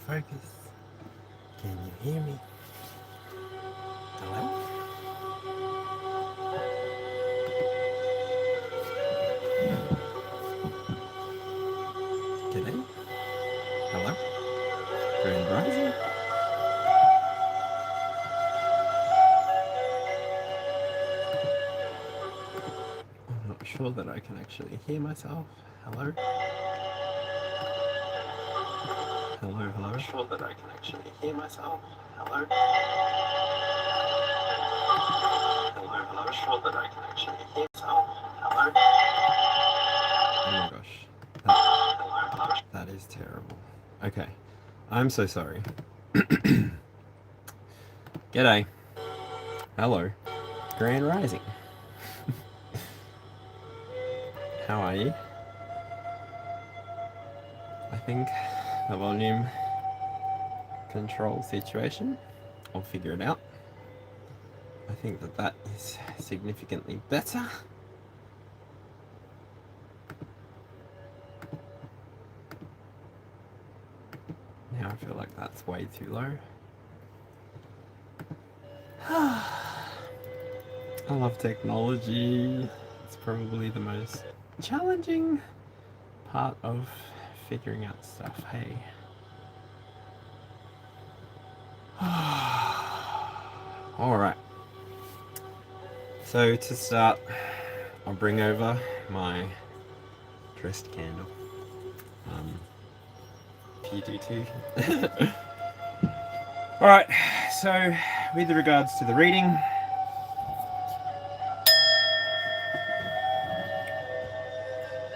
focus. Can you hear me? Hello? G'day? Hello? Grand Rising? I'm not sure that I can actually hear myself. Hello? Hello, hello? I'm not sure that I can actually hear myself. Hello? Hello, hello? I'm not sure that I can actually hear myself. Hello? Oh my gosh. That is terrible. Okay. I'm so sorry. G'day. Hello. Grand Rising. How are you? I think the volume control situation, I'll figure it out. I think that is significantly better. Now I feel like that's way too low. I love technology. It's probably the most challenging part of figuring out stuff. Hey. Alright. So to start, I'll bring over my dressed candle. PDT. Alright, so with regards to the reading,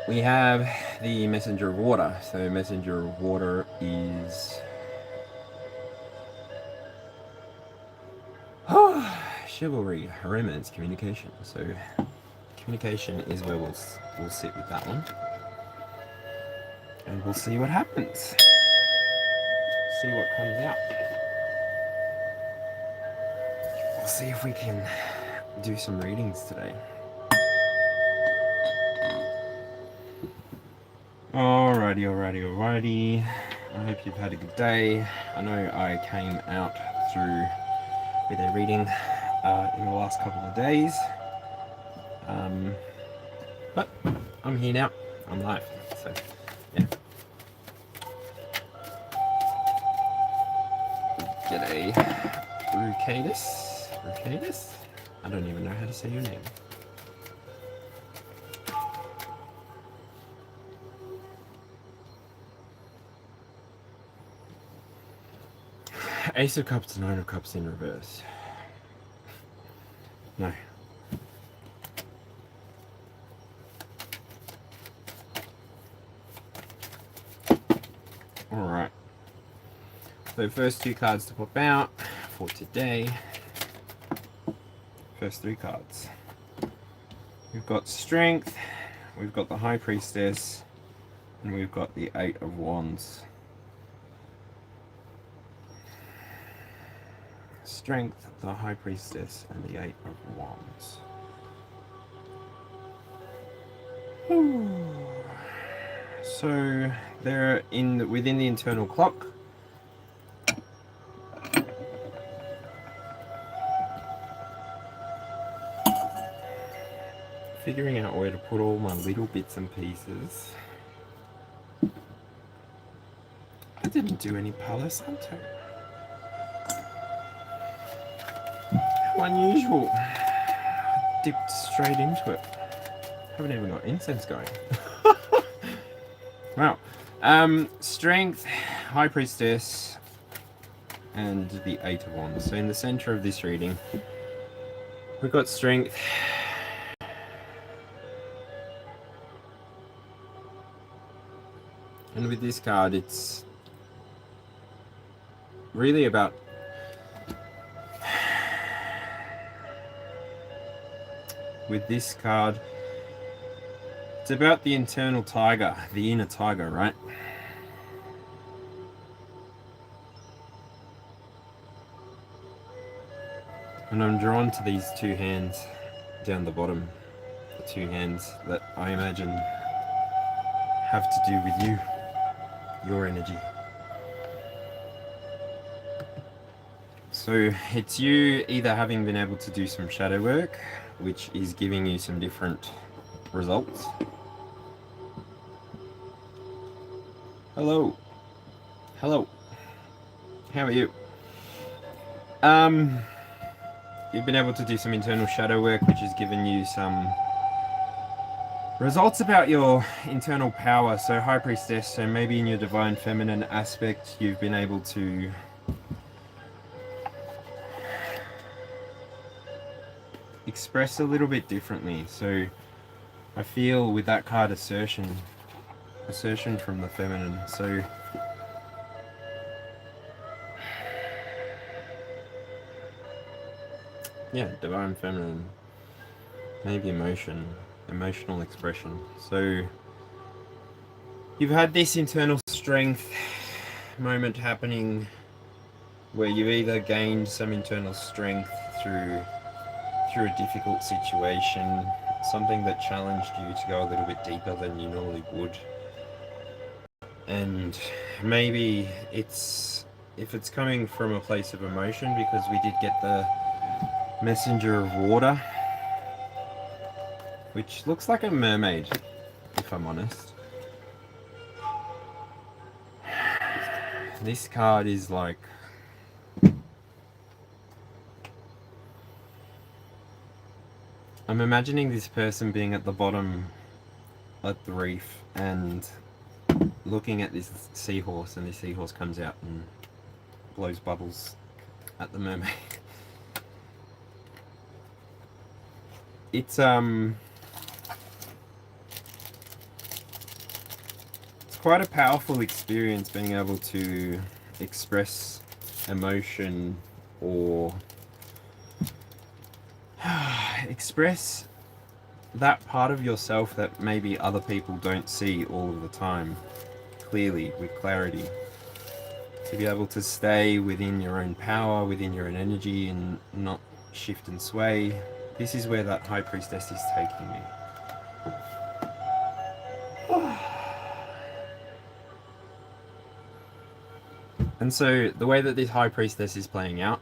we have the Messenger of Water. So Messenger of Water is chivalry, romance, communication. So communication is where we'll sit with that one, and we'll see what happens. See what comes out. We'll see if we can do some readings today. Alrighty. I hope you've had a good day. I know I came out through with a reading in the last couple of days. But I'm here now. I'm live. So, yeah. G'day, Rucadus? I don't even know how to say your name. Ace of Cups, Nine of Cups in reverse. No. Alright. So first two cards to pop out for today. First three cards. We've got Strength, we've got the High Priestess, and we've got the Eight of Wands. Strength, the High Priestess, and the Eight of Wands. So they're within the internal clock. Figuring out where to put all my little bits and pieces. I didn't do any Palo Santo. How unusual. I dipped straight into it. Haven't even got incense going. Wow. Strength, High Priestess, and the Eight of Wands. So in the center of this reading, we've got Strength. And with this card, it's really about with this card, it's about the internal tiger, the inner tiger, right? And I'm drawn to these two hands down the bottom, the two hands that I imagine have to do with you, your energy. So it's you either having been able to do some shadow work, which is giving you some different results. Hello. Hello. How are you? You've been able to do some internal shadow work, which has given you some results about your internal power. So High Priestess, so maybe in your divine feminine aspect, you've been able to express a little bit differently. So I feel with that card assertion from the feminine. So yeah, divine feminine, maybe emotional expression. So you've had this internal strength moment happening where you've either gained some internal strength through a difficult situation, something that challenged you to go a little bit deeper than you normally would. And maybe if it's coming from a place of emotion, because we did get the messenger of water, which looks like a mermaid, if I'm honest. This card is like, I'm imagining this person being at the bottom at the reef and looking at this seahorse, and this seahorse comes out and blows bubbles at the mermaid. It's quite a powerful experience being able to express emotion or express that part of yourself that maybe other people don't see all of the time clearly, with clarity. To be able to stay within your own power, within your own energy, and not shift and sway. This is where that High Priestess is taking me. And so the way that this High Priestess is playing out,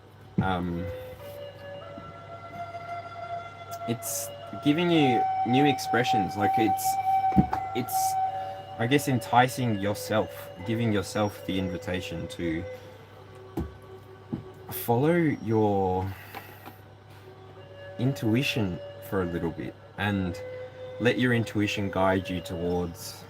it's giving you new expressions. Like it's I guess enticing yourself, giving yourself the invitation to follow your intuition for a little bit and let your intuition guide you towards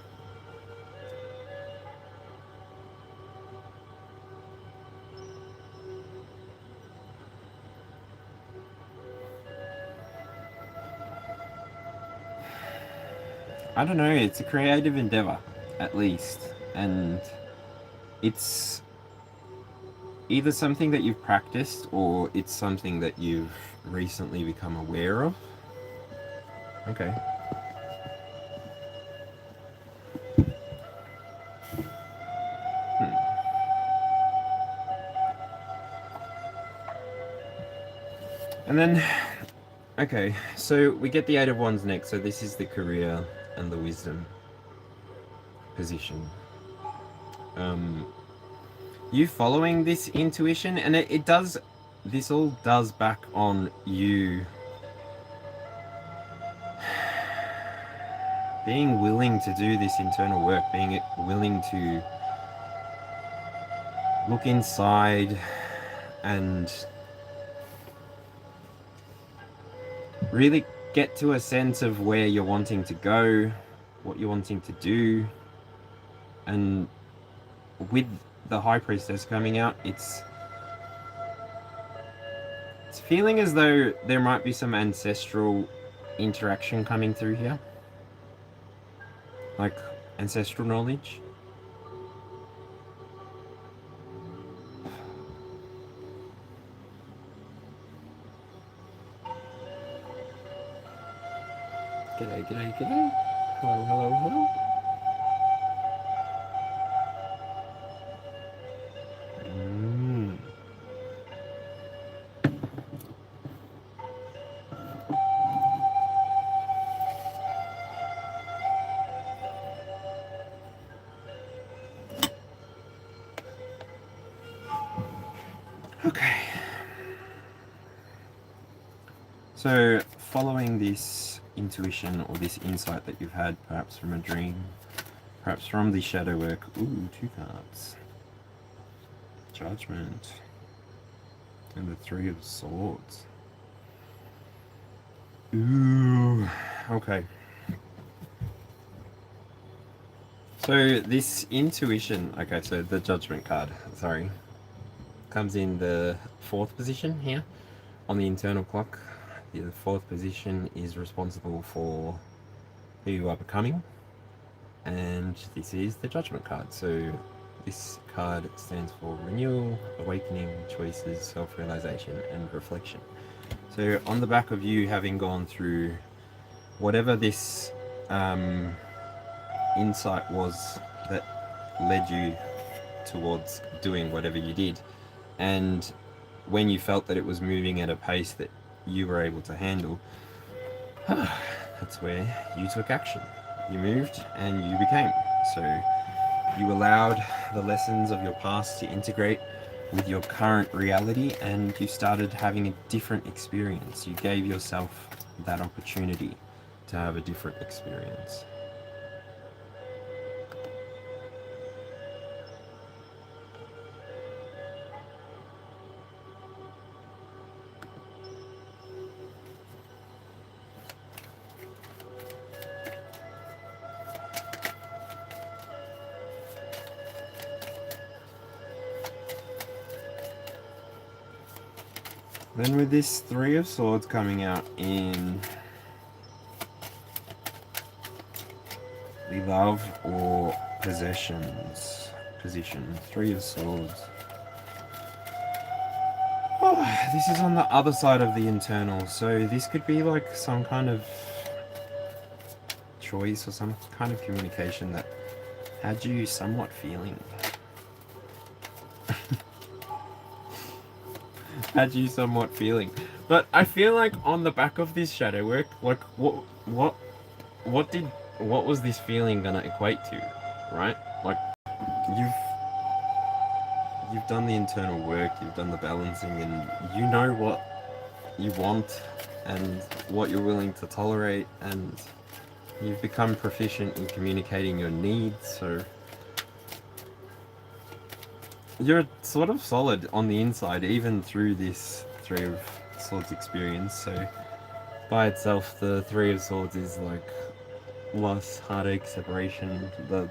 I don't know, it's a creative endeavor, at least, and it's either something that you've practiced or it's something that you've recently become aware of. Okay. And then, okay, so we get the Eight of Wands next, so this is the career and the wisdom position. You following this intuition, and it does, this all does back on you being willing to do this internal work, being willing to look inside and really get to a sense of where you're wanting to go, what you're wanting to do. And with the High Priestess coming out, it's feeling as though there might be some ancestral interaction coming through here, like ancestral knowledge. G'day, g'day, g'day. Hello, hello, hello. Okay. So, following this intuition or this insight that you've had, perhaps from a dream, perhaps from the shadow work. Ooh, 2 cards. Judgment. And the 3 of Swords. Ooh, okay. So this intuition, okay, so the Judgment card, sorry, comes in the 4th position here on the internal clock. The 4th position is responsible for who you are becoming, and this is the Judgment card. So this card stands for renewal, awakening, choices, self-realization, and reflection. So on the back of you having gone through whatever this insight was that led you towards doing whatever you did, and when you felt that it was moving at a pace that you were able to handle, that's where you took action. You moved and you became. So you allowed the lessons of your past to integrate with your current reality, and you started having a different experience. You gave yourself that opportunity to have a different experience. Then with this 3 of Swords coming out in the love or possessions position, 3 of Swords. Oh, this is on the other side of the internal, so this could be like some kind of choice or some kind of communication that had you somewhat feeling. But I feel like on the back of this shadow work, like what was this feeling gonna equate to, right? Like you've done the internal work, you've done the balancing, and you know what you want and what you're willing to tolerate, and you've become proficient in communicating your needs, so you're sort of solid on the inside, even through this 3 of Swords experience. So by itself, the 3 of Swords is like loss, heartache, separation, the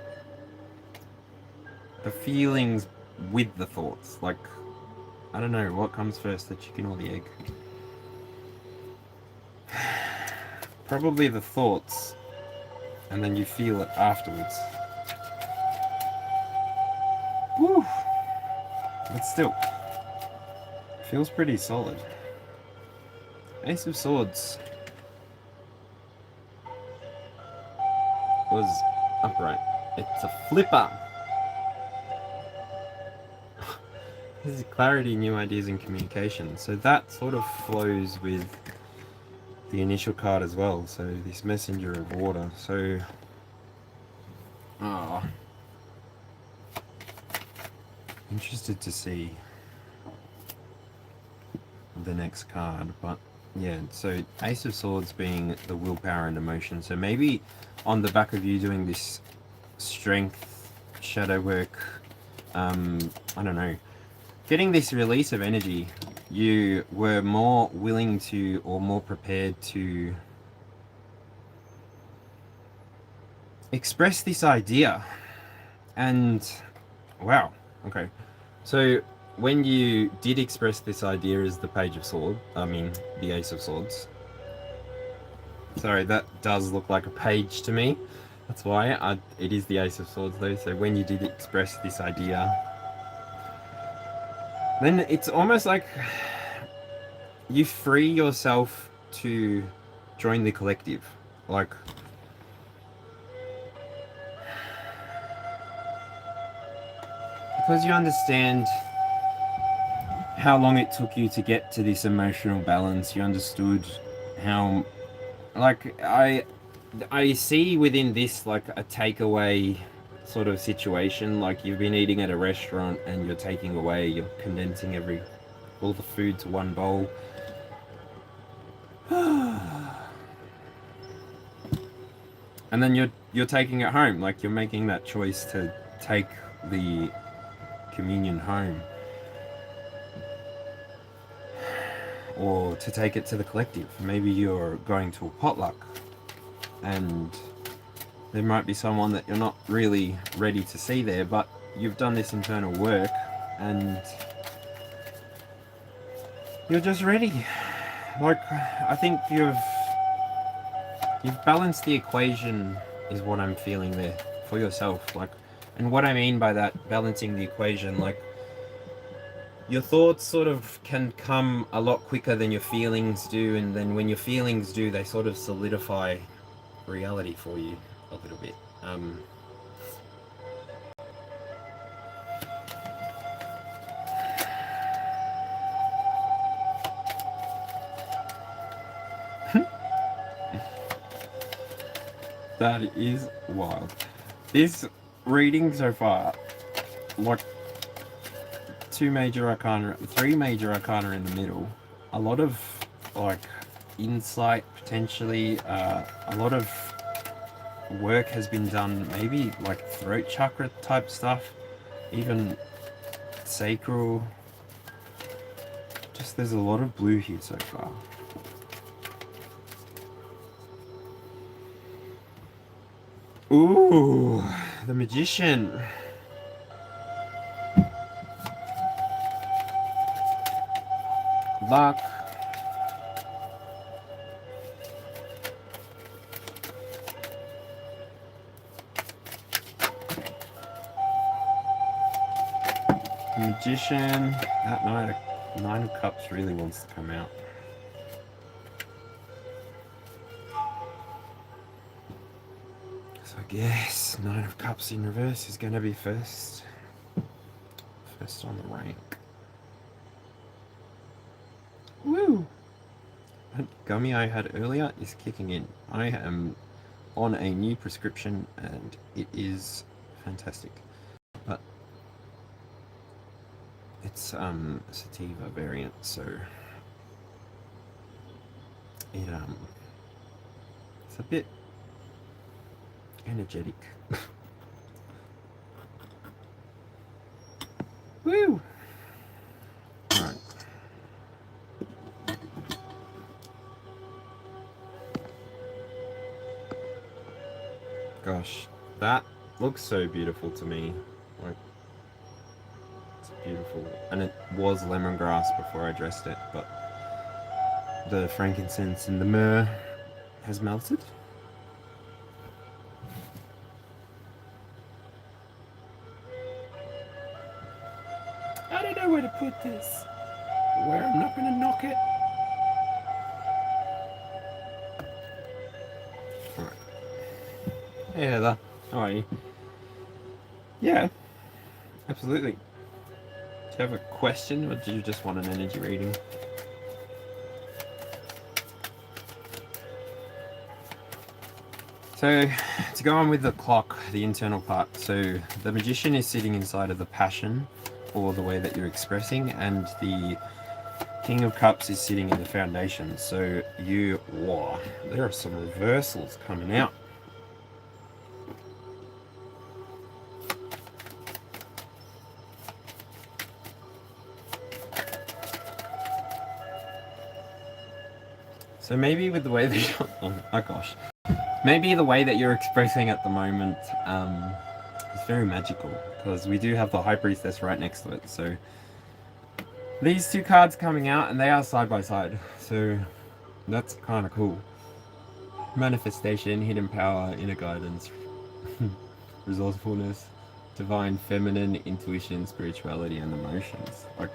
feelings with the thoughts. Like, I don't know, what comes first, the chicken or the egg? Probably the thoughts, and then you feel it afterwards. Woo! But still, feels pretty solid. Ace of Swords was upright. It's a flipper. This is clarity, new ideas, and communication. So that sort of flows with the initial card as well. So this messenger of water. So, interested to see the next card, but yeah, so Ace of Swords being the willpower and emotion. So maybe on the back of you doing this strength, shadow work, I don't know, getting this release of energy, you were more willing to, or more prepared to express this idea. And wow, okay, so when you did express this idea as the Page of Swords, the Ace of Swords. Sorry, that does look like a page to me. That's why it is the Ace of Swords though. So when you did express this idea, then it's almost like you free yourself to join the collective. Like, because you understand how long it took you to get to this emotional balance, you understood how, like, I see within this like a takeaway sort of situation. Like, you've been eating at a restaurant and you're taking away, you're condensing all the food to one bowl. and then you're taking it home. Like, you're making that choice to take the communion home, or to take it to the collective. Maybe you're going to a potluck, and there might be someone that you're not really ready to see there, but you've done this internal work and you're just ready. Like, I think you've balanced the equation, is what I'm feeling there for yourself. Like, and what I mean by that, balancing the equation, like, your thoughts sort of can come a lot quicker than your feelings do, and then when your feelings do, they sort of solidify reality for you a little bit. That is wild. This reading so far, like, three major arcana in the middle, a lot of, like, insight potentially, a lot of work has been done, maybe like throat chakra type stuff, even sacral. Just, there's a lot of blue here so far. Ooh, the Magician. Luck. Magician. That Nine of Cups really wants to come out. So I guess Nine of Cups in reverse is going to be first on the rank. Woo! That gummy I had earlier is kicking in. I am on a new prescription and it is fantastic. But it's sativa variant, so it it's a bit energetic. Woo! Alright. Gosh, that looks so beautiful to me. Like, it's beautiful. And it was lemongrass before I dressed it, but the frankincense and the myrrh has melted. I don't know where to put this. Where I'm not going to knock it. Alright. Hey Heather, how are you? Yeah, absolutely. Do you have a question, or do you just want an energy reading? So, to go on with the clock, the internal part, so the Magician is sitting inside of the passion, or the way that you're expressing, and the King of Cups is sitting in the foundation. So wow, there are some reversals coming out. So maybe with the way that you're, oh gosh, maybe the way that you're expressing at the moment is very magical, because we do have the High Priestess right next to it. So these two cards coming out, and they are side by side, so that's kind of cool. Manifestation, hidden power, inner guidance, resourcefulness, divine feminine, intuition, spirituality, and emotions. Like,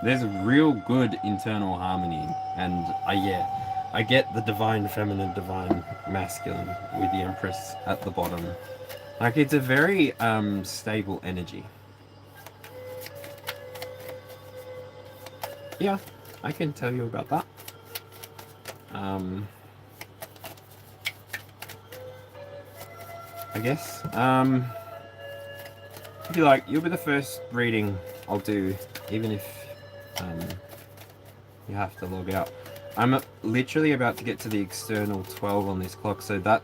there's a real good internal harmony, and I get the divine feminine, divine masculine with the Empress at the bottom. Like, it's a very stable energy. Yeah, I can tell you about that. I guess. If you like, you'll be the first reading I'll do, even if you have to log out. I'm literally about to get to the external 12 on this clock, so that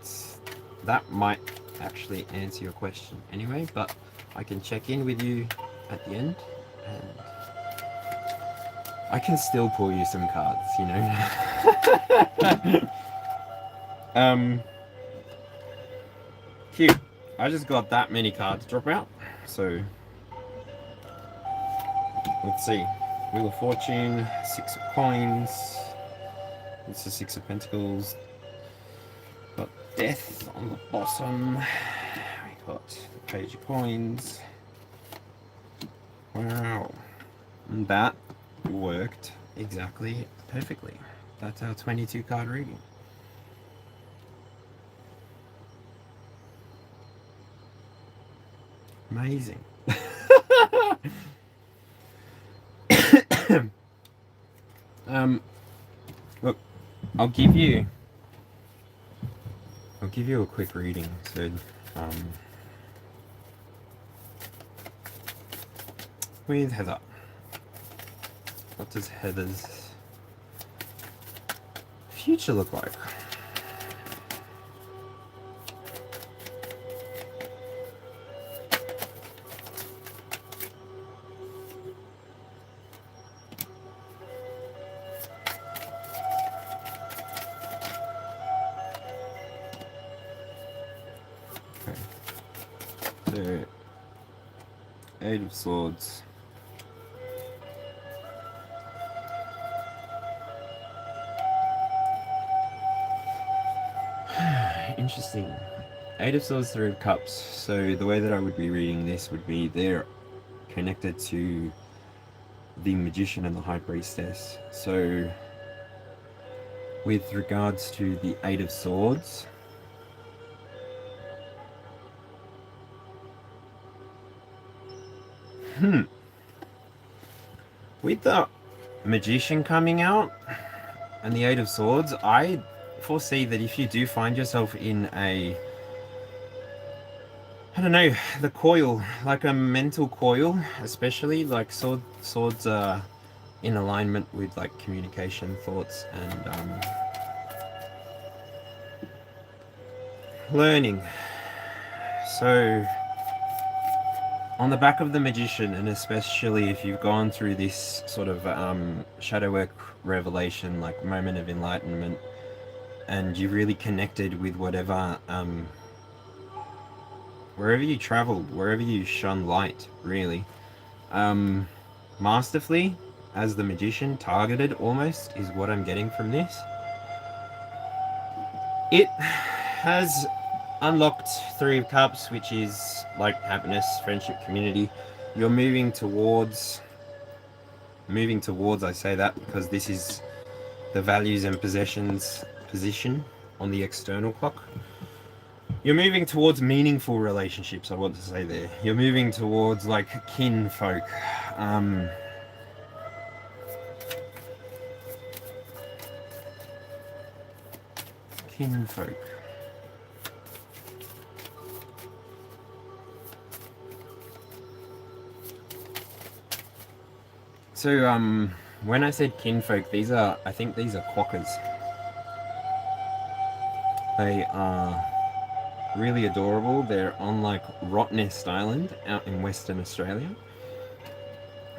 might actually answer your question anyway, but I can check in with you at the end, and I can still pull you some cards, you know. Cute. I just got that many cards drop out, so let's see. Wheel of Fortune, 6 of Coins, it's the 6 of Pentacles, got Death on the bottom, we got the Page of Coins. Wow, and that worked exactly perfectly. That's our 22 card reading. Amazing. Look, I'll give you a quick reading. So, with Heather, what does Heather's future look like? So, 8 of Swords. Interesting. 8 of Swords, 3 of Cups. So the way that I would be reading this would be they're connected to the Magician and the High Priestess. So with regards to the 8 of Swords, with the Magician coming out and the 8 of Swords, I foresee that if you do find yourself in a, I don't know, the coil, like a mental coil, especially like swords are in alignment with like communication, thoughts, and learning. So on the back of the Magician, and especially if you've gone through this sort of shadow work revelation, like moment of enlightenment, and you really connected with whatever, wherever you traveled, wherever you shone light, really, masterfully, as the Magician, targeted almost, is what I'm getting from this. It has unlocked 3 of Cups, which is like happiness, friendship, community. You're moving towards, I say that because this is the values and possessions position on the external clock. You're moving towards meaningful relationships, I want to say there. You're moving towards like kinfolk. Kinfolk. So, when I said kinfolk, I think these are quokkas. They are really adorable. They're on like Rottnest Island out in Western Australia.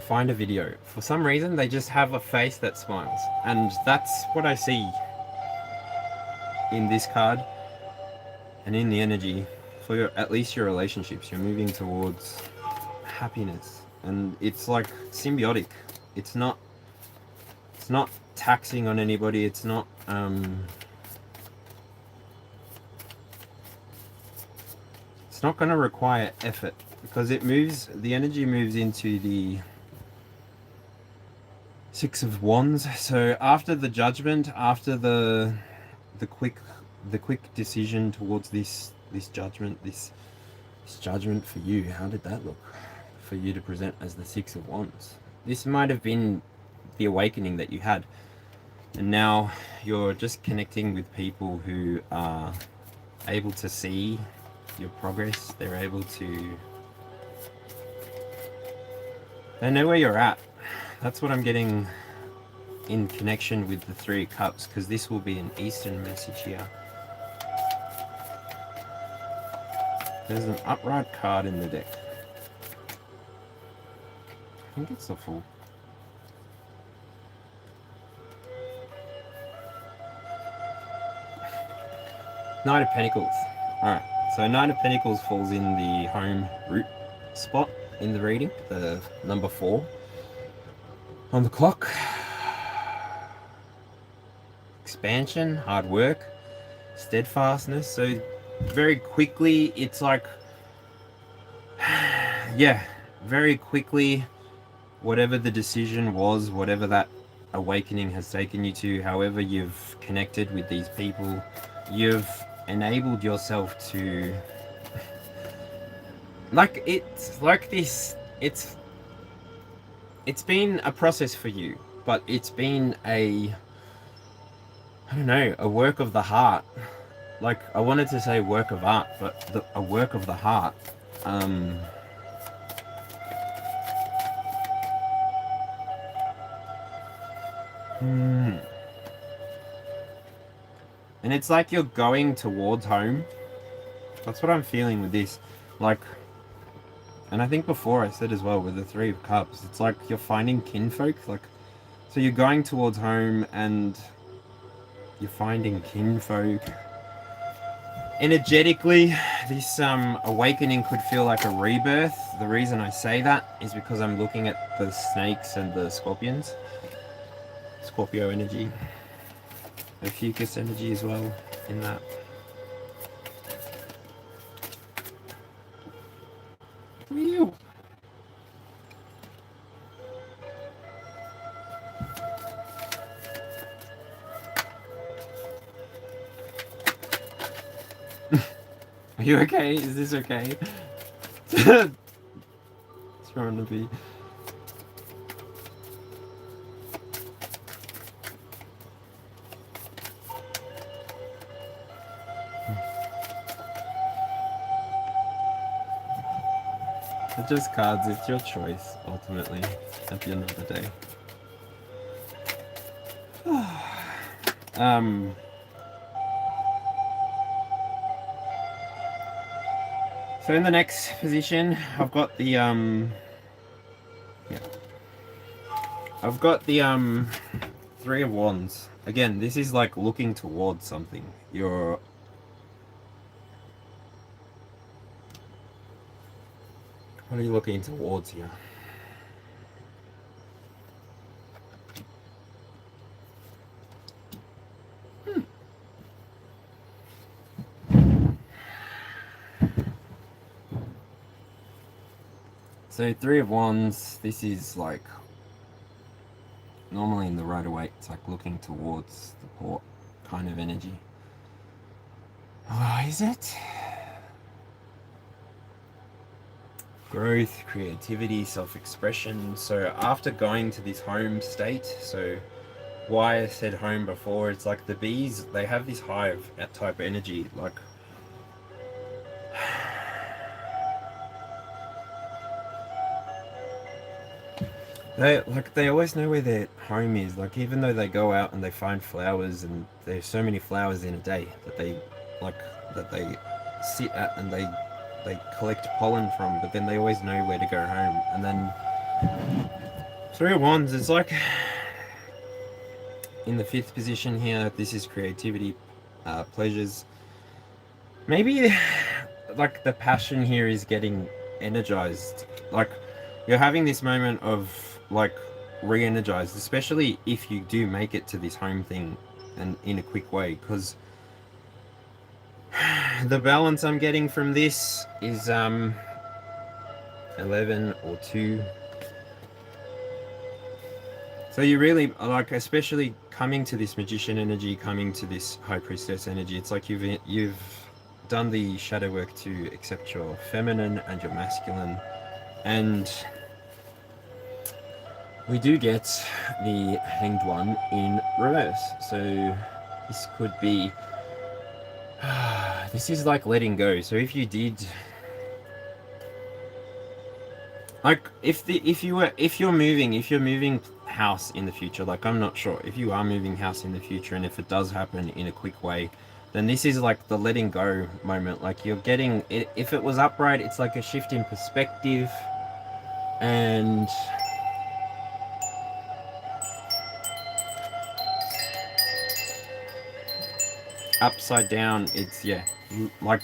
Find a video. For some reason, they just have a face that smiles. And that's what I see in this card and in the energy for at least your relationships. You're moving towards happiness. And it's like symbiotic. It's not taxing on anybody. It's not it's not going to require effort, because the energy moves into the 6 of Wands. So after the judgment, after the quick decision towards this judgment, this judgment for you, how did that look for you to present as the 6 of Wands? This might have been the awakening that you had, and now you're just connecting with people who are able to see your progress. They know where you're at. That's what I'm getting in connection with the Three of Cups, because this will be an Eastern message here. There's an upright card in the deck. I think it's the Fool. Knight of Pentacles. Alright, so Knight of Pentacles falls in the home root spot in the reading, the number 4 on the clock. Expansion, hard work, steadfastness. So very quickly, it's like, yeah, very quickly, whatever the decision was, whatever that awakening has taken you to, however you've connected with these people, you've enabled yourself to, like, it's like this, it's been a process for you, but it's been a, I don't know, a work of the heart. Like, I wanted to say work of art, but a work of the heart. And it's like you're going towards home. That's what I'm feeling with this. Like, and I think before I said as well with the Three of Cups, it's like you're finding kinfolk. Like, so you're going towards home and you're finding kinfolk. Energetically, this awakening could feel like a rebirth. The reason I say that is because I'm looking at the snakes and the scorpions. Scorpio energy. A Fucus energy as well in that. Whew. Are you okay? Is this okay? It's trying to be. It's just cards, it's your choice, ultimately, at the end of the day. So in the next position, I've got the I've got the Three of Wands. Again, this is like looking towards something. What are you looking towards here? So Three of Wands, this is like normally in the Rider-Waite, it's like looking towards the port kind of energy. Oh, is it? Growth, creativity, self-expression. So after going to this home state, so why I said home before, it's like the bees, they have this hive type energy, like they always know where their home is. Like, even though they go out and they find flowers, and there's so many flowers in a day that they sit at and they collect pollen from, but then they always know where to go home. And then Three of Wands, it's like in the 5th position here, this is creativity, pleasures. Maybe like the passion here is getting energized. Like, you're having this moment of like re-energized, especially if you do make it to this home thing and in a quick way, because the balance I'm getting from this is 11 or 2. So you really like, especially coming to this Magician energy, coming to this High Priestess energy, it's like you've done the shadow work to accept your feminine and your masculine. And we do get the Hanged One in reverse. So this could be, this is like letting go. So if you did, Like if you're moving house in the future, like I'm not sure if you are moving house in the future, and if it does happen in a quick way, then this is like the letting go moment. Like you're getting it. If it was upright, it's like a shift in perspective, and upside down, it's like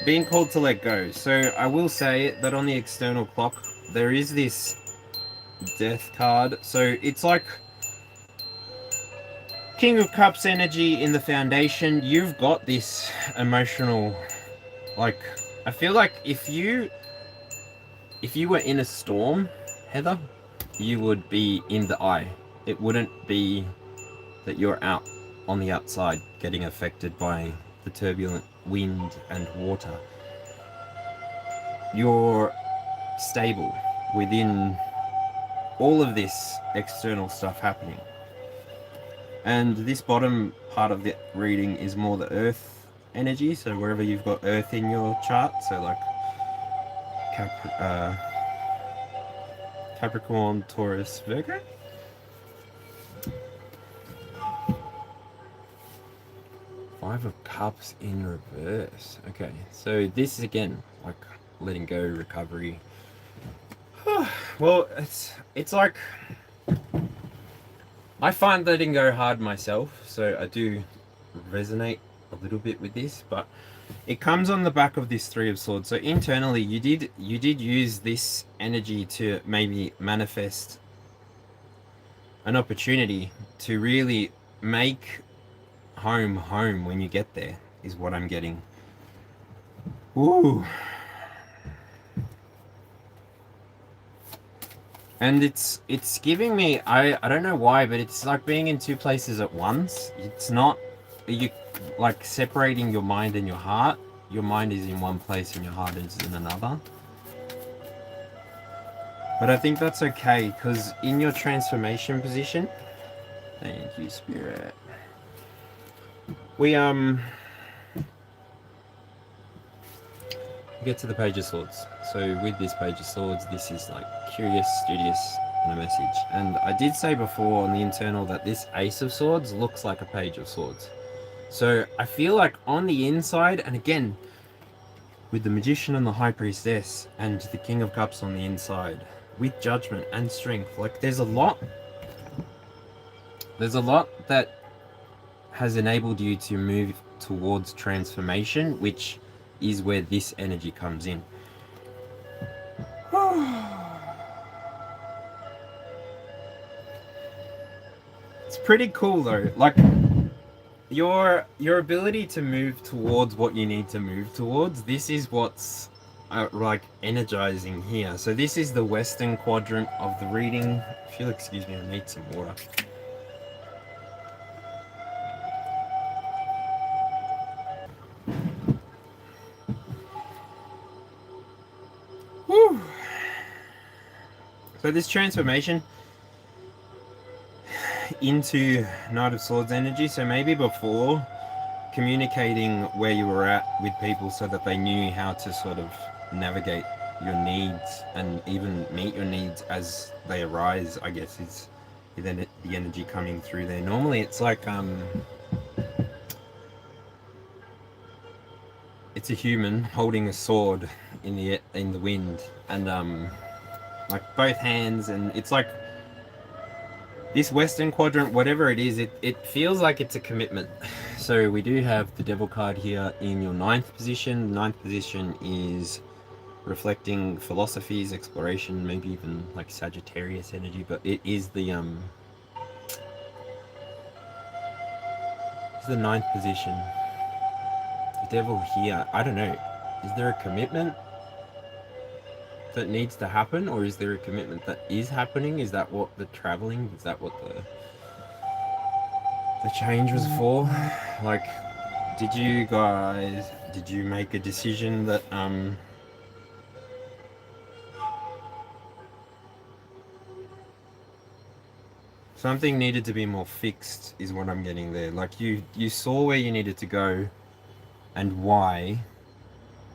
being called to let go. So I will say that on the external clock, there is this death card. So it's like King of Cups energy in the foundation. You've got this emotional, like, I feel like if you were in a storm, Heather, you would be in the eye. It wouldn't be that you're out on the outside getting affected by the turbulent wind and water. You're stable within all of this external stuff happening. And this bottom part of the reading is more the earth energy, so wherever you've got earth in your chart, so like Capricorn, Taurus, Virgo. Five of Cups in reverse. Okay, so this is again like letting go, recovery. Well, it's like I find letting go hard myself, so I do resonate a little bit with this, but it comes on the back of this Three of Swords. So internally, you did use this energy to maybe manifest an opportunity to really make home when you get there, is what I'm getting. Ooh. And it's giving me, I don't know why, but it's like being in two places at once. It's not, you like separating your mind and your heart. Your mind is in one place and your heart is in another. But I think that's okay, because in your transformation position, thank you, Spirit. We get to the Page of Swords. So with this Page of Swords, this is like curious, studious, and a message. And I did say before on the internal that this Ace of Swords looks like a Page of Swords. So I feel like on the inside, and again, with the Magician and the High Priestess and the King of Cups on the inside, with judgment and strength, like there's a lot that has enabled you to move towards transformation, which is where this energy comes in. It's pretty cool though, like your ability to move towards what you need to move towards. This is what's like energizing here. So this is the western quadrant of the reading. If you'll excuse me, I need some water. Woo. So this transformation into Knight of Swords energy, so maybe before communicating where you were at with people so that they knew how to sort of navigate your needs and even meet your needs as they arise, I guess, is then the energy coming through there. Normally it's like it's a human holding a sword in the wind, and like both hands, and it's like this western quadrant, whatever it is, it feels like it's a commitment. So we do have the Devil card here in your 9th position. 9th position is reflecting philosophies, exploration, maybe even like Sagittarius energy, but it is the it's the 9th position. The Devil here, I don't know, is there a commitment that needs to happen, or is there a commitment that is happening? Is that what the traveling, is that what the change was for? Like, did you make a decision that something needed to be more fixed, is what I'm getting there. Like you saw where you needed to go and why,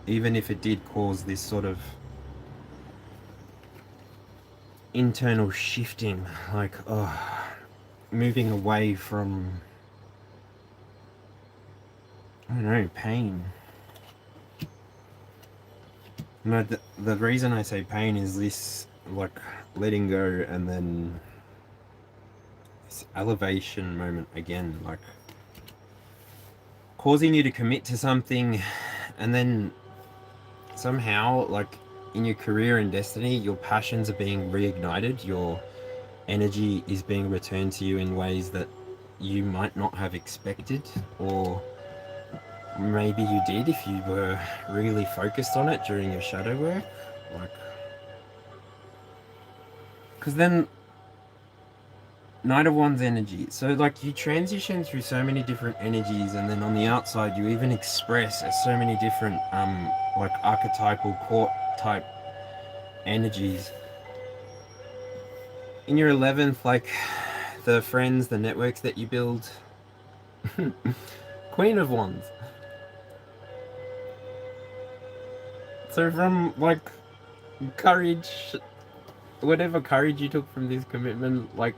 even if it did cause this sort of internal shifting, like moving away from, I don't know, pain. No, the reason I say pain is this, like, letting go and then this elevation moment again, like causing you to commit to something, and then somehow, like, in your career and destiny, your passions are being reignited, your energy is being returned to you in ways that you might not have expected, or maybe you did if you were really focused on it during your shadow work. Like, because then Knight of Wands energy, so like you transition through so many different energies, and then on the outside you even express so many different like archetypal court type energies. In your 11th, like the friends, the networks that you build. Queen of Wands. So from like courage, whatever courage you took from this commitment, like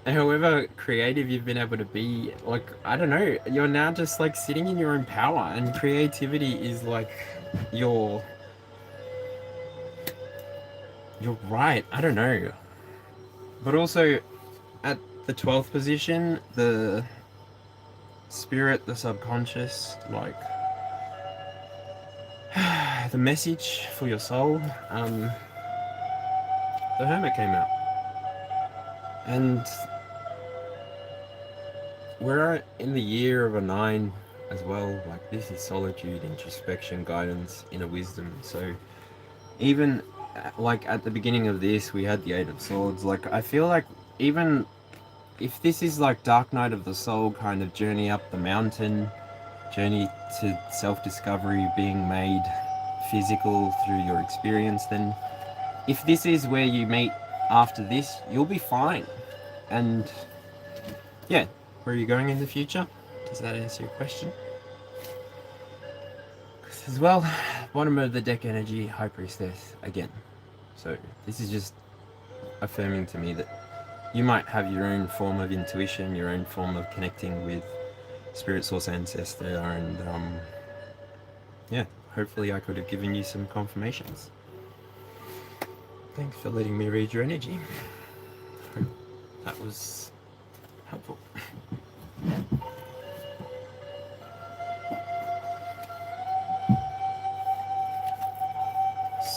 however creative you've been able to be, like, I don't know, you're now just like sitting in your own power, and creativity is like your right, I don't know. But also at the 12th position, the spirit, the subconscious, like the message for your soul, the Hermit came out. And we're in the year of a 9 as well. Like, this is solitude, introspection, guidance, inner wisdom. So even like at the beginning of this, we had the 8 of Swords. Like, I feel like even if this is like Dark Night of the Soul kind of journey up the mountain, journey to self-discovery being made physical through your experience, then if this is where you meet after this, you'll be fine. And yeah, where are you going in the future? Does that answer your question? As well, bottom of the deck energy, High Priestess again. So this is just affirming to me that you might have your own form of intuition, your own form of connecting with Spirit Source Ancestor, and yeah, hopefully I could have given you some confirmations. Thanks for letting me read your energy. Hope that was helpful.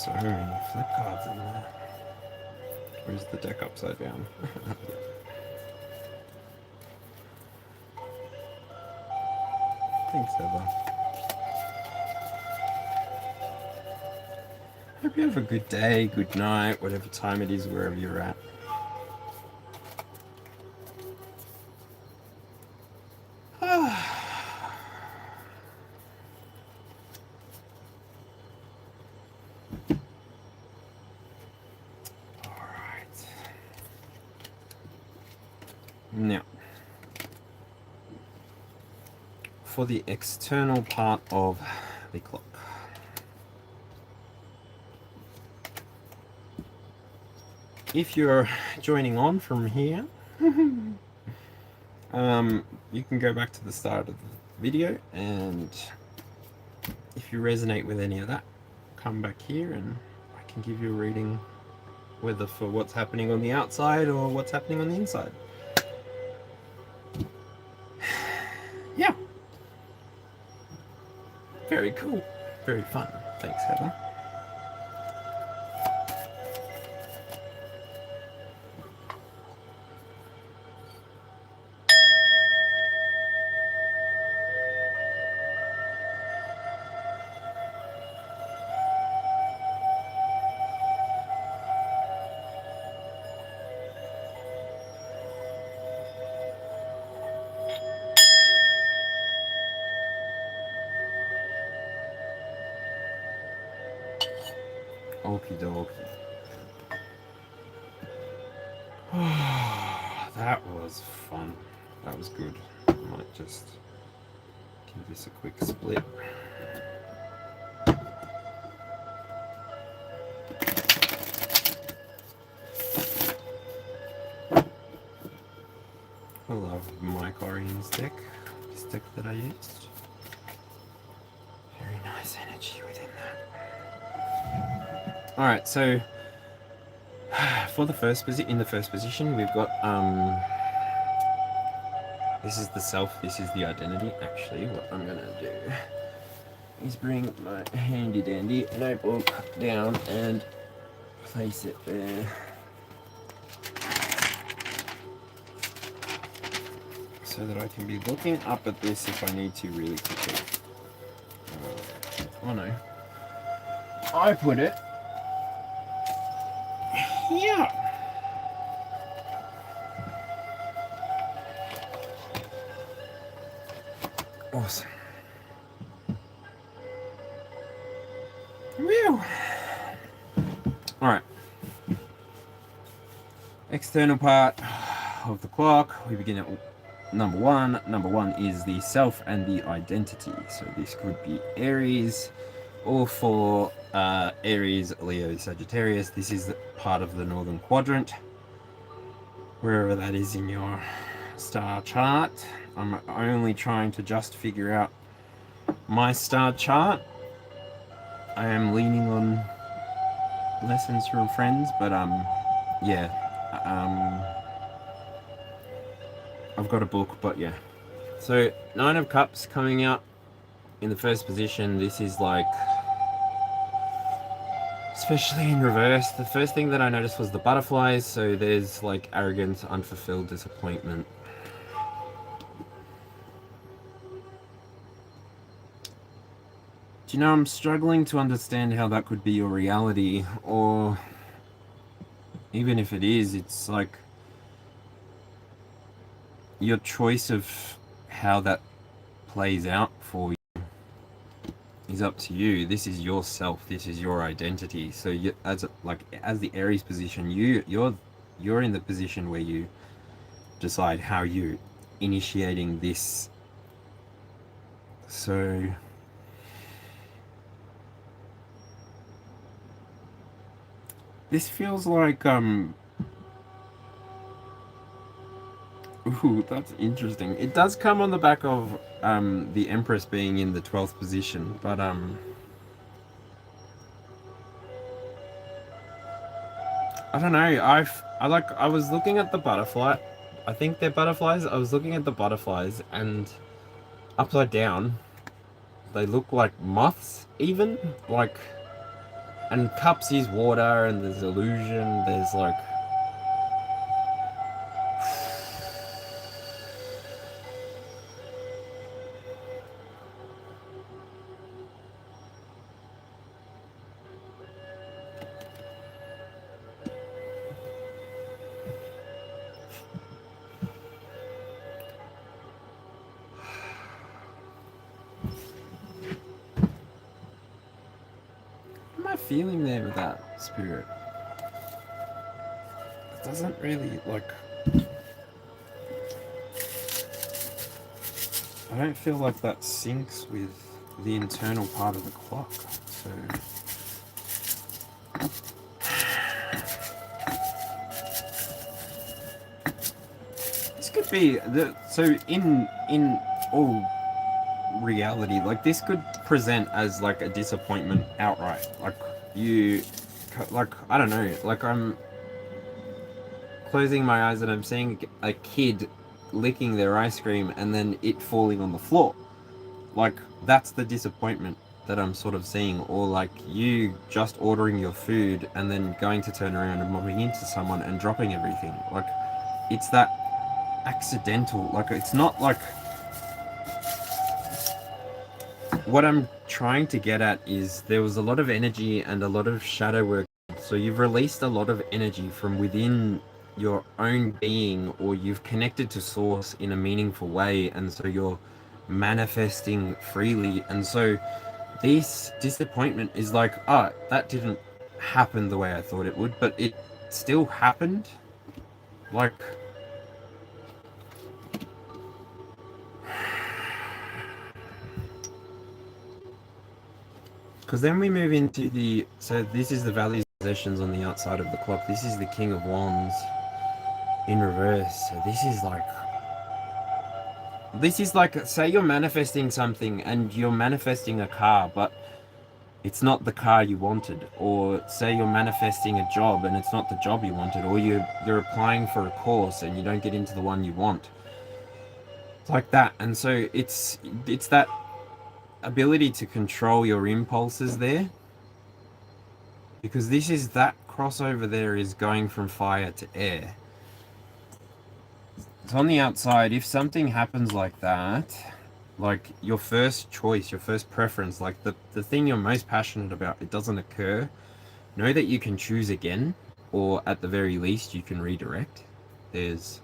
So many flip cards in there. Where's the deck upside down? Thanks, Heather. Hope you have a good day, good night, whatever time it is, wherever you're at. Alright. Now, for the external part of the clock. If you're joining on from here, you can go back to the start of the video, and if you resonate with any of that, come back here and I can give you a reading, whether for what's happening on the outside or what's happening on the inside. Yeah. Very cool. Very fun. Thanks, Heather. Okie dokie. That was fun. That was good. I might just give this a quick split. example of Mike Orion's deck, this deck that I used. Very nice energy within that. Alright, so for the first in the first position we've got this is the self, this is the identity. Actually, what I'm gonna do is bring my handy dandy notebook down and place it there. So that I can be looking up at this if I need to really quickly. Oh no. I put it here. Awesome. Whew. Alright. External part of the clock. We begin at number one. Number one is the self and the identity. So this could be Aries, or for Aries, Leo, Sagittarius. This is part of the northern quadrant, wherever that is in your star chart. I'm only trying to just figure out my star chart. I am leaning on lessons from friends, but yeah, I've got a book, but yeah. So 9 of Cups coming out in the first position. This is like, especially in reverse, the first thing that I noticed was the butterflies. So there's like arrogance, unfulfilled disappointment. Do you know, I'm struggling to understand how that could be your reality, or even if it is, it's like your choice of how that plays out for you is up to you. This is yourself. This is your identity. So you, as the Aries position, you're in the position where you decide how you're initiating this. So this feels like ooh, that's interesting. It does come on the back of the Empress being in the 12th position, but I don't know. I was looking at the butterfly. I think they're butterflies. I was looking at the butterflies, and upside down, they look like moths, even like. And cups is water, and there's illusion. There's like. Feeling there with that spirit. It doesn't really like. I don't feel like that syncs with the internal part of the clock. So this could be the in all reality, like this could present as like a disappointment outright. Like you, like I don't know, like I'm closing my eyes and I'm seeing a kid licking their ice cream and then it falling on the floor. Like that's the disappointment that I'm sort of seeing. Or like you just ordering your food and then going to turn around and bumping into someone and dropping everything. Like it's that accidental, like it's not like. What I'm trying to get at is there was a lot of energy and a lot of shadow work. So you've released a lot of energy from within your own being, or you've connected to source in a meaningful way, and so you're manifesting freely. And so this disappointment is like, ah, that didn't happen the way I thought it would, but it still happened. Like, because then we move into the, so this is the values possessions on the outside of the clock. This is the King of Wands in reverse. So this is like This is like, say you're manifesting something and you're manifesting a car, but it's not the car you wanted. Or say you're manifesting a job and it's not the job you wanted. Or you're applying for a course and you don't get into the one you want. It's like that. And so it's that ability to control your impulses there. Because this is that crossover there is going from fire to air. So on the outside, if something happens like that, like your first choice, your first preference, like the thing you're most passionate about, it doesn't occur, know that you can choose again, or at the very least, you can redirect. There's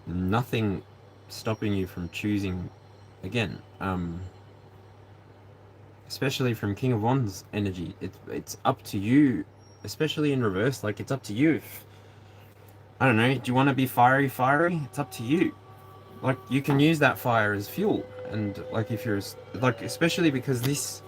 nothing stopping you from choosing again. Especially from King of Wands energy, it's up to you, especially in reverse, like it's up to you. I don't know, do you want to be fiery? It's up to you. Like, you can use that fire as fuel. And, like, if you're, like, especially because this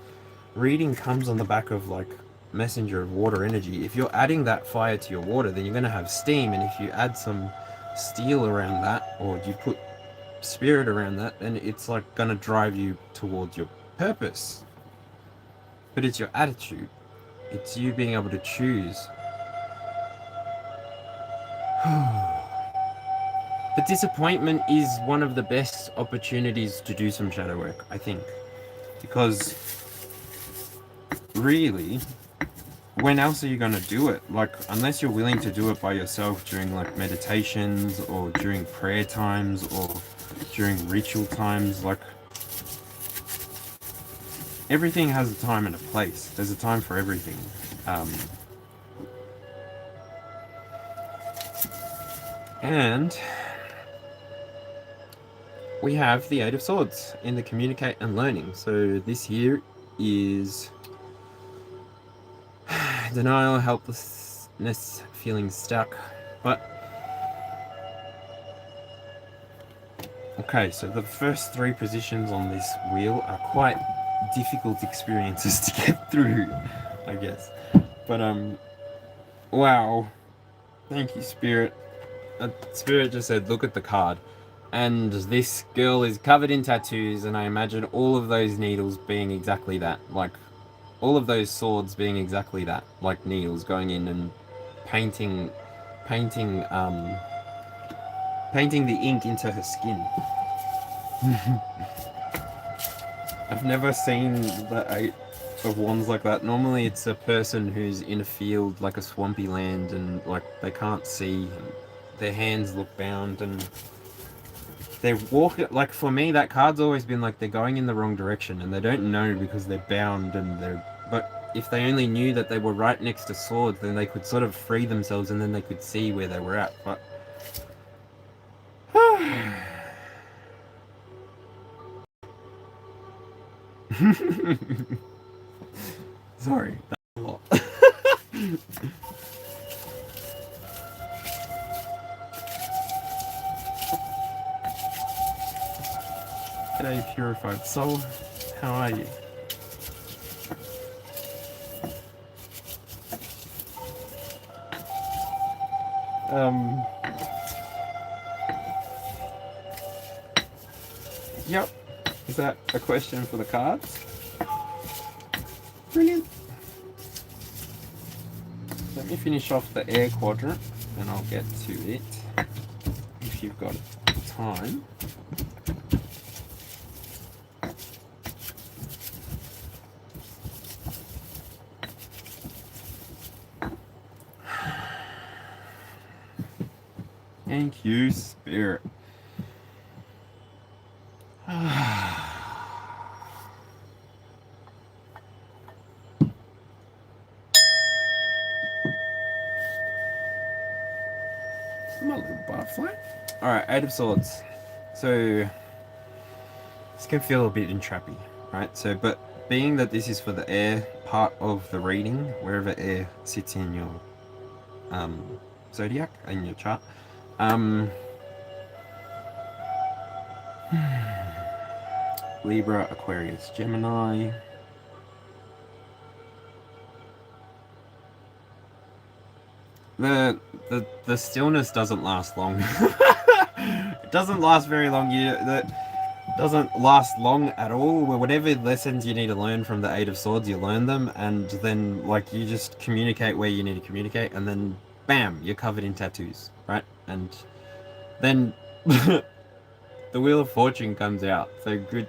reading comes on the back of, like, messenger of water energy. If you're adding that fire to your water, then you're going to have steam. And if you add some steel around that, or you put spirit around that, then it's, like, going to drive you towards your purpose. But it's your attitude. It's you being able to choose. But disappointment is one of the best opportunities to do some shadow work, I think. Because, really, when else are you going to do it? Like, unless you're willing to do it by yourself during, like, meditations, or during prayer times, or during ritual times, like, everything has a time and a place. There's a time for everything. And we have the Eight of Swords in the communicate and learning. So this here is denial, helplessness, feeling stuck. But okay, so the first three positions on this wheel are quite difficult experiences to get through, I guess. But wow, thank you, Spirit. Spirit just said, look at the card. And this girl is covered in tattoos, and I imagine all of those needles being exactly that. Like, all of those swords being exactly that. Like needles going in and painting the ink into her skin. I've never seen the Eight of Wands like that. Normally it's a person who's in a field, like a swampy land, and like they can't see, their hands look bound, and they're walking, like for me that card's always been like they're going in the wrong direction and they don't know because they're bound, and but if they only knew that they were right next to swords, then they could sort of free themselves and then they could see where they were at. But sorry, that's a lot. G'day, Purified Soul. How are you? Yep. Is that a question for the cards? Brilliant. Let me finish off the air quadrant and I'll get to it if you've got time. Thank you, Spirit. My little butterfly. Alright, Eight of Swords. So, this can feel a bit entrappy, right? So, but being that this is for the air part of the reading, wherever air sits in your zodiac, in your chart, Libra, Aquarius, Gemini. The stillness doesn't last long. It doesn't last very long. That doesn't last long at all. Whatever lessons you need to learn from the Eight of Swords, you learn them, and then like you just communicate where you need to communicate, and then bam, you're covered in tattoos, right? And then the Wheel of Fortune comes out. So good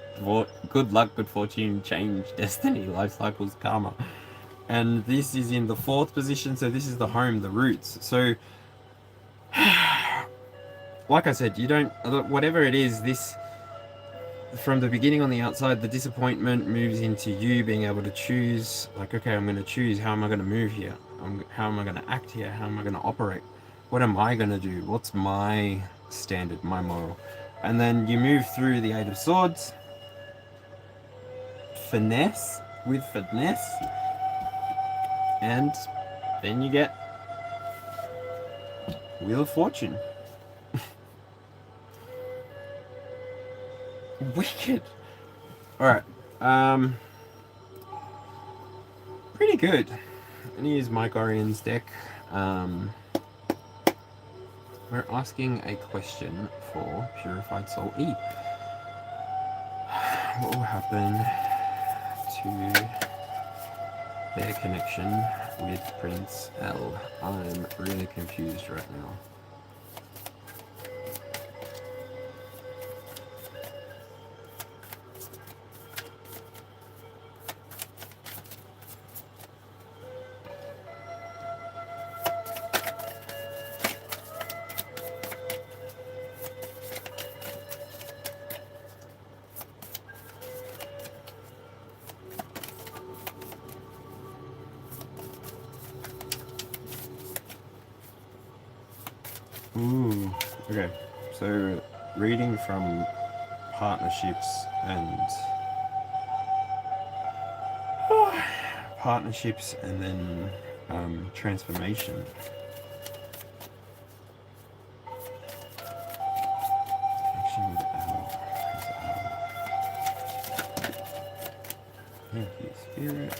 luck, good fortune, change, destiny, life cycles, karma. And this is in the 4th position, so this is the home, the roots. So like I said, you don't, whatever it is, this, from the beginning on the outside, the disappointment moves into you being able to choose, like, okay, I'm going to choose, how am I going to move here? How am I going to act here? How am I going to operate? What am I going to do? What's my standard, my moral? And then you move through the Eight of Swords, finesse, and then you get Wheel of Fortune. Wicked. Alright. Pretty good. I'm gonna use Mike Orion's deck. We're asking a question for Purified Soul E. What will happen to their connection with Prince L? I'm really confused right now. Okay, so reading from partnerships and then transformation. Connection with Al. Thank you, Spirit.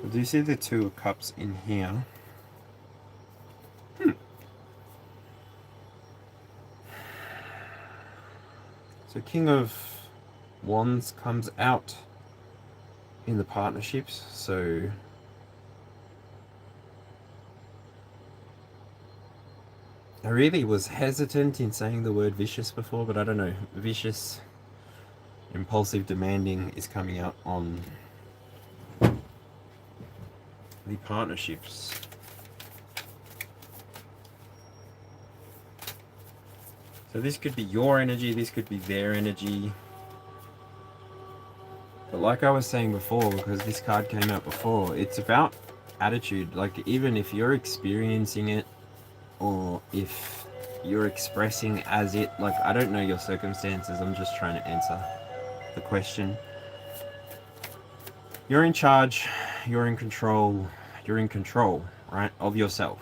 So do you see the Two of Cups in here? So King of Wands comes out in the partnerships, so I really was hesitant in saying the word vicious before, but I don't know. Vicious, impulsive, demanding is coming out on the partnerships. So this could be your energy, this could be their energy. But like I was saying before, because this card came out before, it's about attitude. Like, even if you're experiencing it, or if you're expressing as it, like, I don't know your circumstances, I'm just trying to answer the question. You're in charge, you're in control, right, of yourself.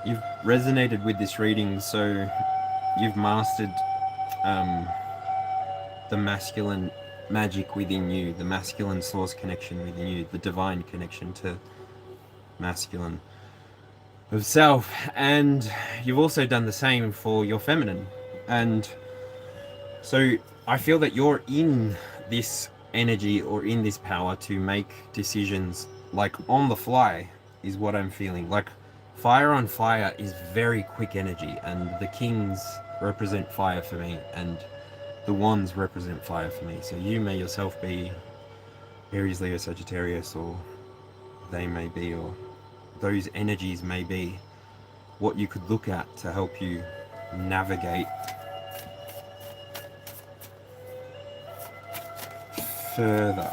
You've resonated with this reading, so you've mastered the masculine magic within you, the masculine source connection within you, the divine connection to masculine of self, and you've also done the same for your feminine. And so I feel that you're in this energy or in this power to make decisions like on the fly, is what I'm feeling. Like, fire on fire is very quick energy, and the kings represent fire for me, and the wands represent fire for me. So you may yourself be Aries, Leo, Sagittarius, or they may be, or those energies may be what you could look at to help you navigate further.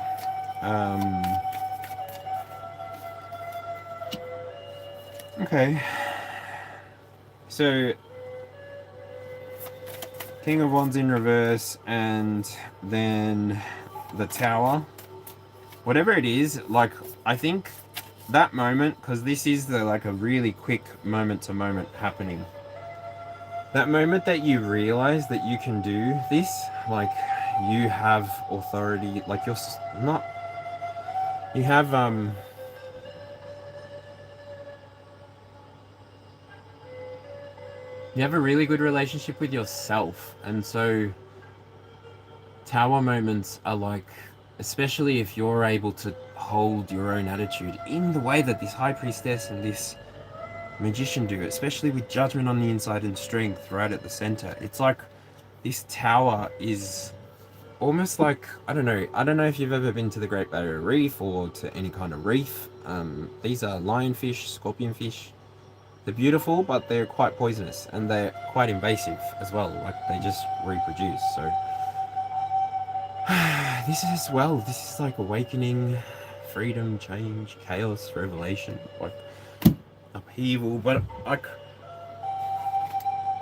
Okay, so King of Wands in reverse, and then the Tower. Whatever it is, like, I think that moment, because this is the, like, a really quick moment to moment happening. That moment that you realize that you can do this, like, you have authority, like, you're not, you have, You have a really good relationship with yourself, and so tower moments are like, especially if you're able to hold your own attitude in the way that this high priestess and this magician do, especially with judgment on the inside and strength right at the center. It's like this tower is almost like, I don't know if you've ever been to the Great Barrier Reef or to any kind of reef. These are lionfish, scorpionfish. They're beautiful, but they're quite poisonous and they're quite invasive as well. Like they just reproduce. So this is like awakening, freedom, change, chaos, revelation, like upheaval. But like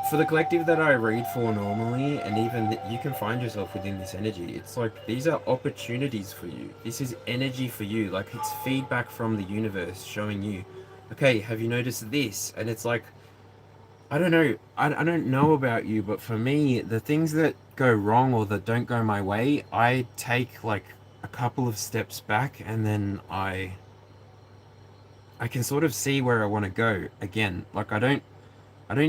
for the collective that I read for normally, and even that you can find yourself within this energy, it's like these are opportunities for you. This is energy for you. Like it's feedback from the universe showing you, okay, have you noticed this? And it's like, I don't know. I don't know about you, but for me, the things that go wrong or that don't go my way, I take like a couple of steps back, and then I can sort of see where I want to go again. Like I don't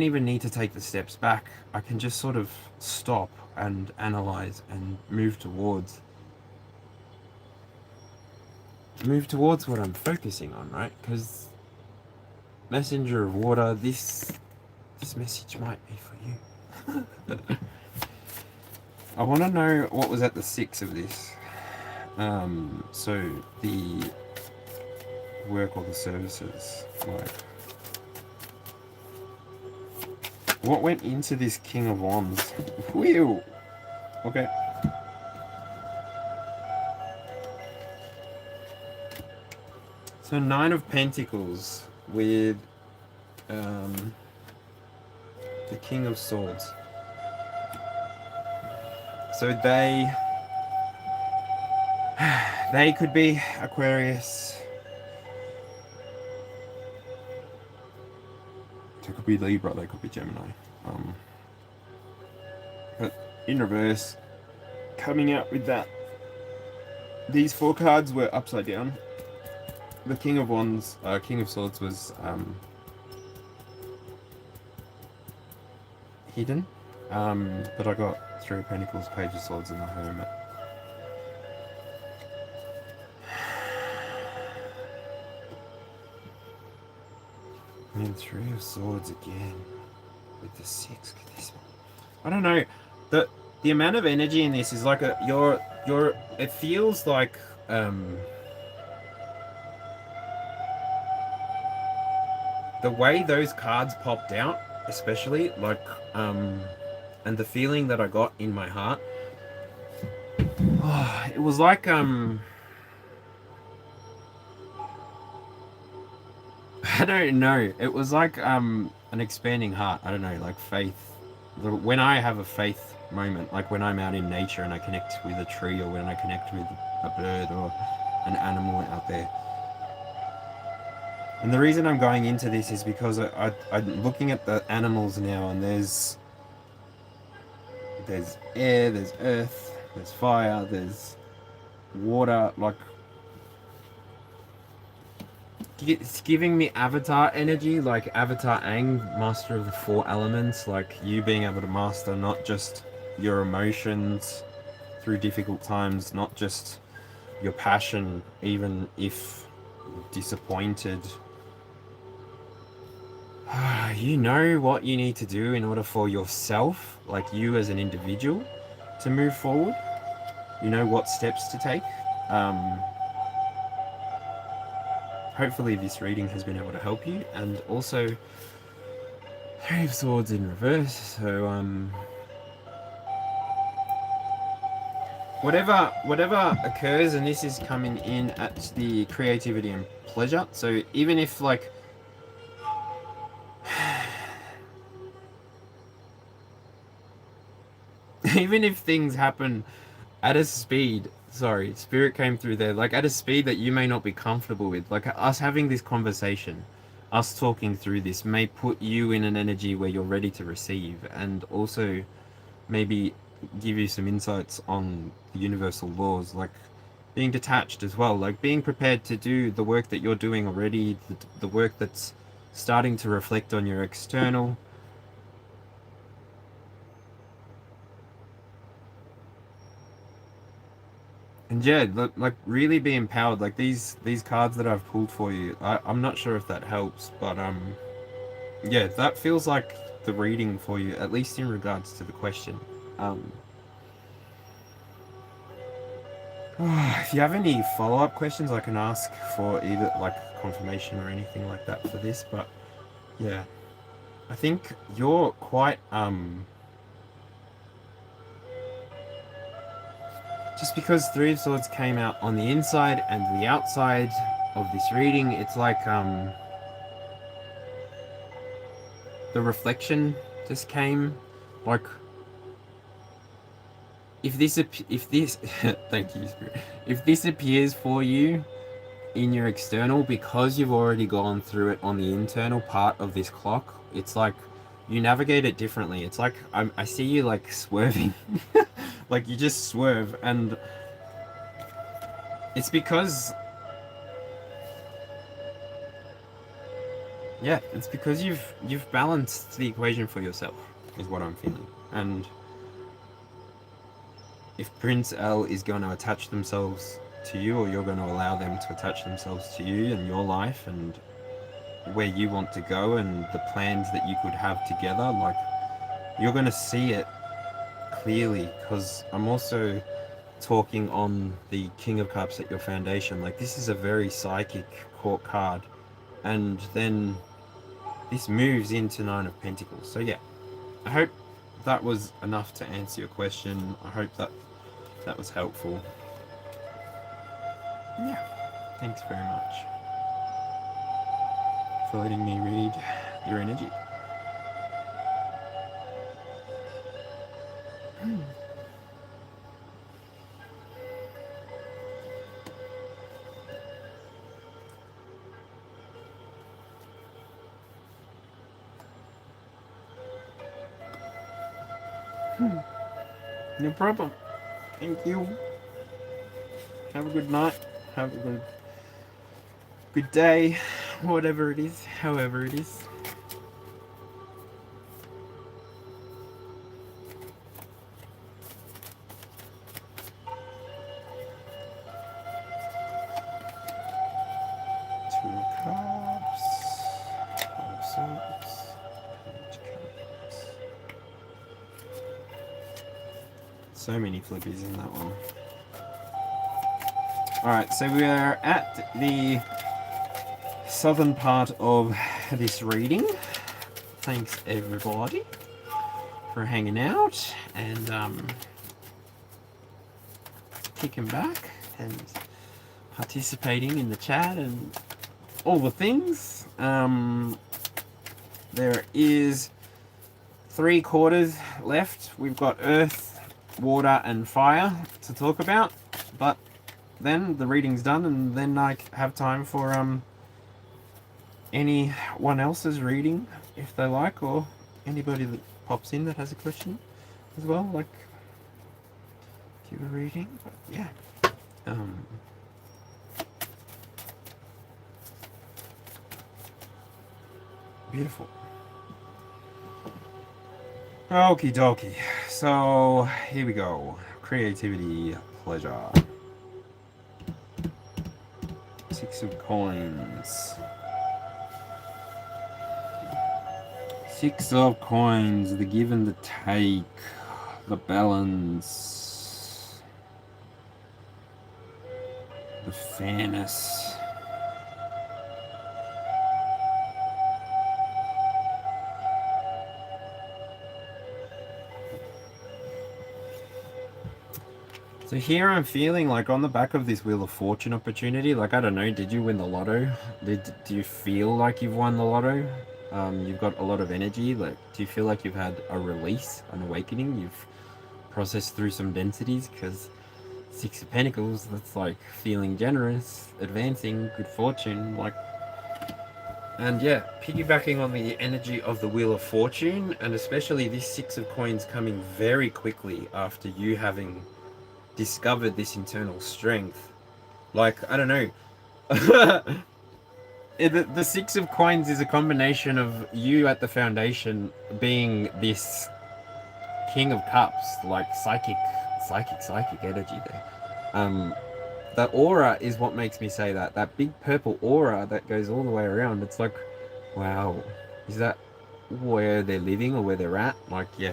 even need to take the steps back. I can just sort of stop and analyze and move towards what I'm focusing on, right? Because Messenger of Water, this message might be for you. I want to know what was at the 6 of this. So the work or the services, like what went into this King of Wands? Whew. Okay. So 9 of Pentacles with the King of Swords. So they could be Aquarius. They could be Libra. They could be Gemini. But in reverse, coming out with that, these 4 cards were upside down. The King of Wands, King of Swords was hidden. But I got 3 of Pentacles, Page of Swords, and the Hermit. And then 3 of Swords again with the 6. I don't know. The amount of energy in this is like it feels like the way those cards popped out, especially like and the feeling that I got in my heart. It was like I don't know. It was like an expanding heart. I don't know, like faith. When I have a faith moment, like when I'm out in nature and I connect with a tree, or when I connect with a bird or an animal out there. And the reason I'm going into this is because I'm looking at the animals now, and there's air, there's earth, there's fire, there's water. Like it's giving me Avatar energy, like Avatar Aang, master of the 4 elements, like you being able to master not just your emotions through difficult times, not just your passion, even if disappointed. You know what you need to do in order for yourself, like you as an individual, to move forward. You know what steps to take. Hopefully this reading has been able to help you. And also 3 of Swords in reverse, so whatever occurs, and this is coming in at the creativity and pleasure. So even if like even if things happen at a speed, sorry, spirit came through there, like at a speed that you may not be comfortable with, like us having this conversation, us talking through this may put you in an energy where you're ready to receive, and also maybe give you some insights on the universal laws, like being detached as well, like being prepared to do the work that you're doing already, the work that's starting to reflect on your external, And yeah, like really be empowered. Like these cards that I've pulled for you, I'm not sure if that helps, but yeah, that feels like the reading for you, at least in regards to the question. Um, if you have any follow-up questions, I can ask for either like confirmation or anything like that for this. But yeah, I think you're quite just because Three of Swords came out on the inside and the outside of this reading, it's like the reflection just came. Like if this thank you, Spirit. If this appears for you in your external, because you've already gone through it on the internal part of this clock, it's like you navigate it differently. It's like I see you like swerving. Like you just swerve, and it's because yeah, it's because you've balanced the equation for yourself, is what I'm feeling. And if Prince L is going to attach themselves to you, or you're going to allow them to attach themselves to you and your life and where you want to go and the plans that you could have together, like you're going to see it clearly. Because I'm also talking on the King of Cups at your foundation. Like this is a very psychic court card, and then this moves into Nine of Pentacles. So yeah, I hope that was enough to answer your question. I hope that was helpful. Yeah, thanks very much for letting me read your energy. No problem. Thank you. Have a good night. Have a good day. Whatever it is, however it is. Two of Cups. Five of Swords. Page of Cups. So many flippies in that one. Alright, so we are at the southern part of this reading. Thanks everybody for hanging out and kicking back and participating in the chat and all the things. There is 3/4 left. We've got earth, water and fire to talk about, but then the reading's done and then I have time for anyone else's reading if they like, or anybody that pops in that has a question as well, like give a reading. But yeah, beautiful. Okie dokie, so here we go. Creativity, pleasure. 6 of coins. 6 of coins, the give and the take, the balance, the fairness. So here I'm feeling like on the back of this Wheel of Fortune opportunity, like I don't know, did you win the lotto? Do you feel like you've won the lotto? You've got a lot of energy. Like, do you feel like you've had a release, an awakening? You've processed through some densities, because 6 of Pentacles, that's like feeling generous, advancing, good fortune, like. And yeah, piggybacking on the energy of the Wheel of Fortune, and especially this 6 of Coins coming very quickly after you having discovered this internal strength. Like, I don't know. The 6 of Coins is a combination of you at the foundation being this King of Cups, like psychic energy there. The aura is what makes me say that. That big purple aura that goes all the way around. It's like, wow, is that where they're living or where they're at? Like, yeah.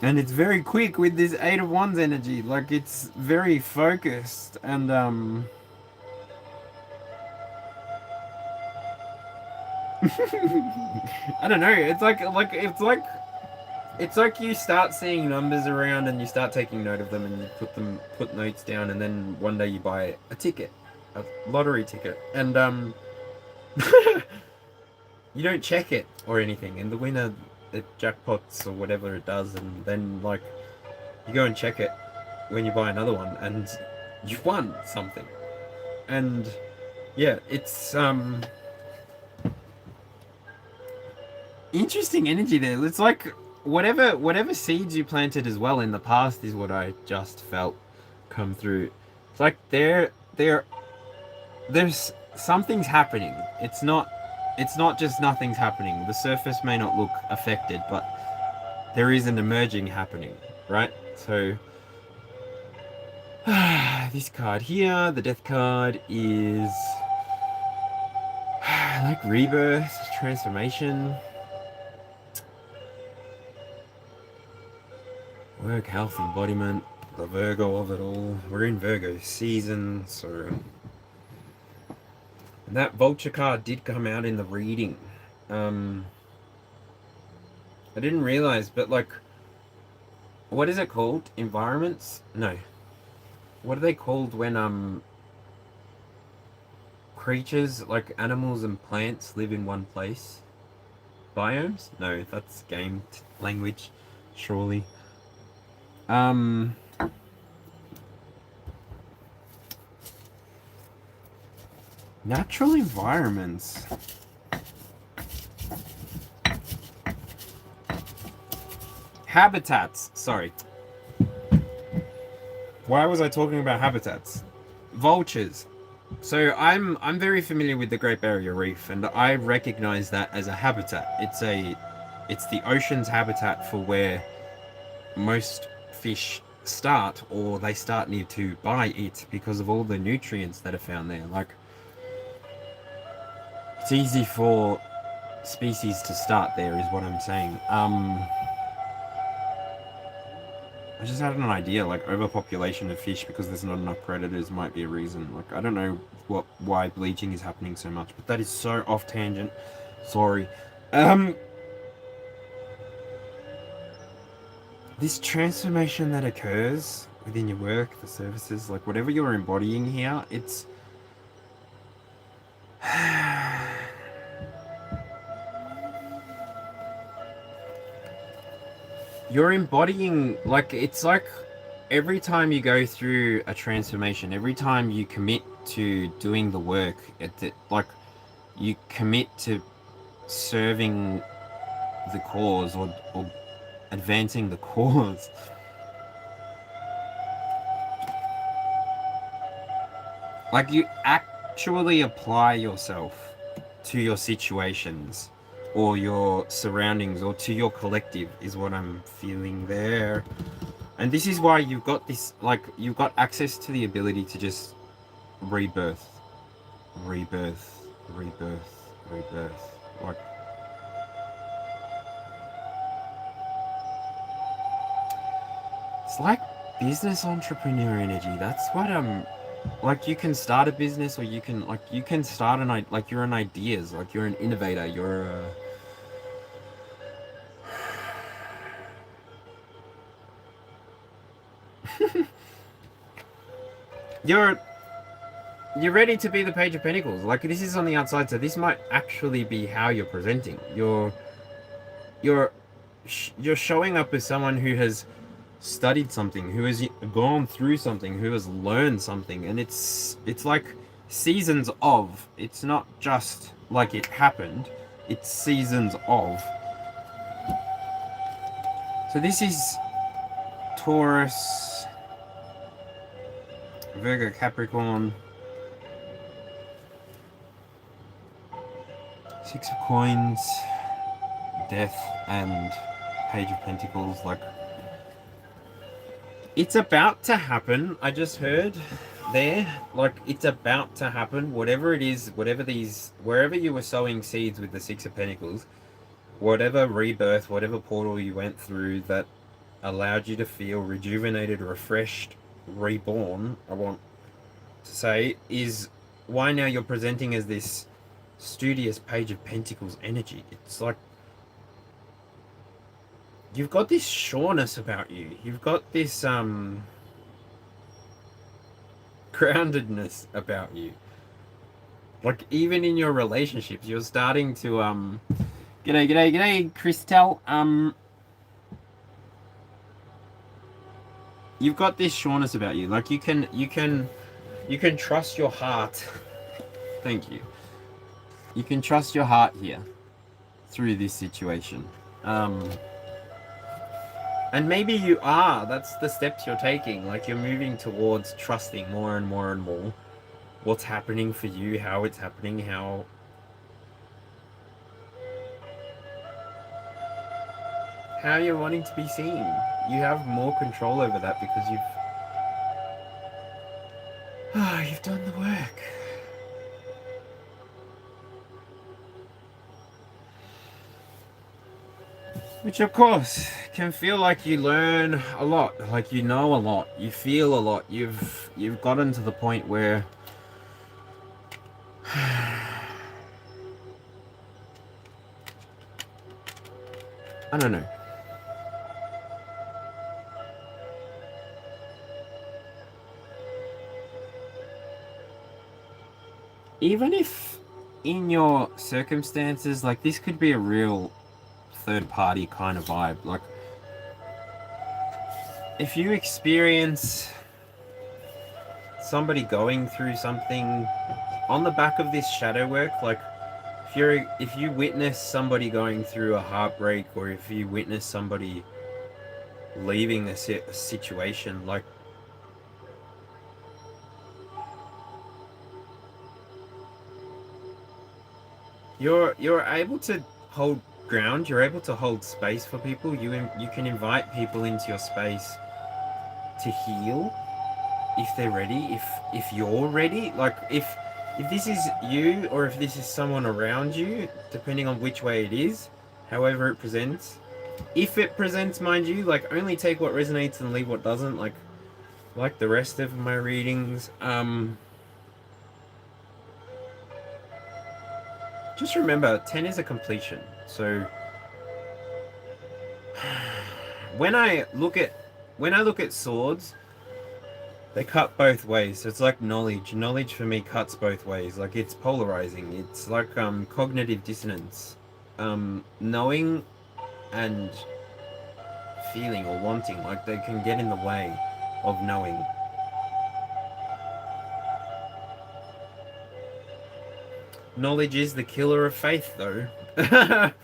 And it's very quick with this Eight of Wands energy. Like, it's very focused and I don't know. It's like you start seeing numbers around and you start taking note of them and you put notes down, and then one day you buy a ticket, a lottery ticket, and you don't check it or anything, and the winner it jackpots or whatever it does, and then like you go and check it when you buy another one and you've won something. And yeah, it's interesting energy there. It's like whatever seeds you planted as well in the past is what I just felt come through. It's like there's something's happening. It's not just nothing's happening. The surface may not look affected, but there is an emerging happening, right? So this card here, the death card, is like rebirth, transformation, work, health, embodiment, the Virgo of it all. We're in Virgo season, so... And that vulture card did come out in the reading. I didn't realize, but like... What is it called? Environments? No. What are they called when creatures, like animals and plants, live in one place? Biomes? No, that's game language, surely. Natural environments. Habitats, sorry. Why was I talking about habitats? Vultures. So I'm very familiar with the Great Barrier Reef, and I recognize that as a habitat. It's the ocean's habitat for where most fish start, or they start near to by it because of all the nutrients that are found there. Like, it's easy for species to start there, is what I'm saying. I just had an idea, like overpopulation of fish because there's not enough predators might be a reason. Like, I don't know why bleaching is happening so much, but that is so off tangent. Sorry. This transformation that occurs within your work, the services, like whatever you're embodying here, it's you're embodying, like, it's like every time you go through a transformation, every time you commit to doing the work, like you commit to serving the cause or advancing the cause. Like, you actually apply yourself to your situations or your surroundings or to your collective is what I'm feeling there. And this is why you've got this, like, you've got access to the ability to just rebirth. Like, it's like business entrepreneur energy. That's what like, you can start a business, or you can start like, you're an ideas, like you're an innovator, you're ready to be the Page of Pentacles. Like, this is on the outside, so this might actually be how you're presenting. You're showing up as someone who has studied something, who has gone through something, who has learned something, and it's like seasons of. It's not just like it happened. It's seasons of. So this is Taurus, Virgo, Capricorn. Six of Coins, Death, and Page of Pentacles. Like, It's about to happen. I just heard there, like it's about to happen. Whatever it is, wherever you were sowing seeds with the Six of Pentacles, whatever rebirth, whatever portal you went through that allowed you to feel rejuvenated, refreshed, reborn, I want to say, is why now you're presenting as this studious Page of Pentacles energy. It's like you've got this sureness about you. You've got this groundedness about you. Like even in your relationships, you're starting to g'day, Christelle. You've got this sureness about you. Like you can trust your heart. Thank you. You can trust your heart here through this situation. And maybe you are. That's the steps you're taking. Like you're moving towards trusting more and more and more what's happening for you, how it's happening, how you're wanting to be seen. You have more control over that because you've done the work. Which of course can feel like you learn a lot, like you know a lot, you feel a lot. You've gotten to the point where I don't know. Even if in your circumstances, like this could be a real third party kind of vibe. Like if you experience somebody going through something on the back of this shadow work, like if you witness somebody going through a heartbreak, or if you witness somebody leaving a situation, like you're able to hold ground, you're able to hold space for people. You can invite people into your space to heal if they're ready, if you're ready. Like if this is you, or if this is someone around you, depending on which way it is, however it presents. If it presents, mind you, like only take what resonates and leave what doesn't, like the rest of my readings. Just remember, 10 is a completion. So when I look at swords, they cut both ways. So it's like knowledge. Knowledge for me cuts both ways. Like it's polarizing. It's like cognitive dissonance. Knowing and feeling or wanting, like they can get in the way of knowing. Knowledge is the killer of faith, though. But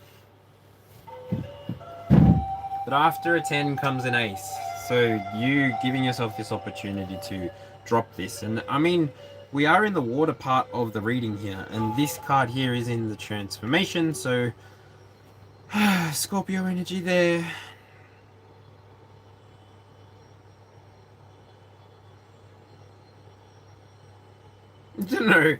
after a 10 comes an ace. So you giving yourself this opportunity to drop this. And I mean, we are in the water part of the reading here. And this card here is in the transformation. So Scorpio energy there. I don't know.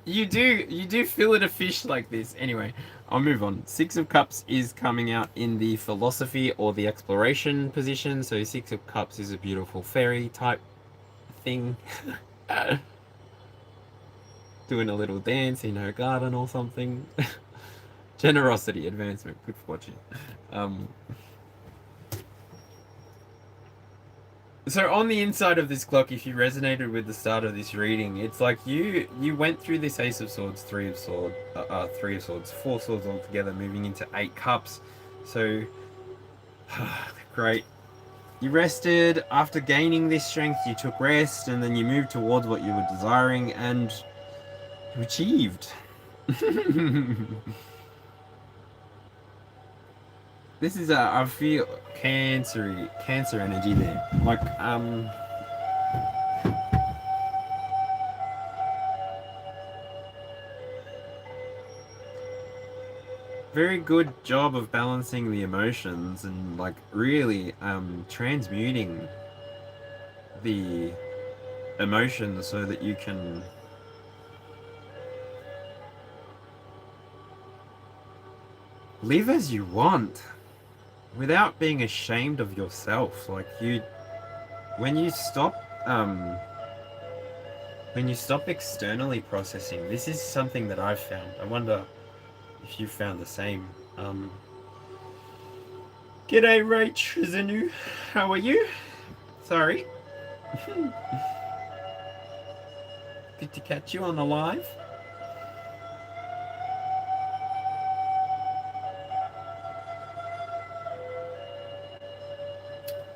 You do feel it a fish like this. Anyway, I'll move on. Six of Cups is coming out in the philosophy or the exploration position. So Six of Cups is a beautiful fairy type thing. Doing a little dance in her garden or something. Generosity, advancement, good fortune. So on the inside of this clock, if you resonated with the start of this reading, it's like you went through this Ace of Swords, Three of Swords, Four Swords altogether, moving into 8 Cups. So great. You rested. After gaining this strength, you took rest, and then you moved towards what you were desiring, and you achieved. This is I feel cancer energy there. Like very good job of balancing the emotions and like really transmuting the emotions so that you can live as you want without being ashamed of yourself. Like when you stop externally processing, this is something that I've found. I wonder if you found the same. G'day, Rach Zanu. How are you? Sorry. Good to catch you on the live.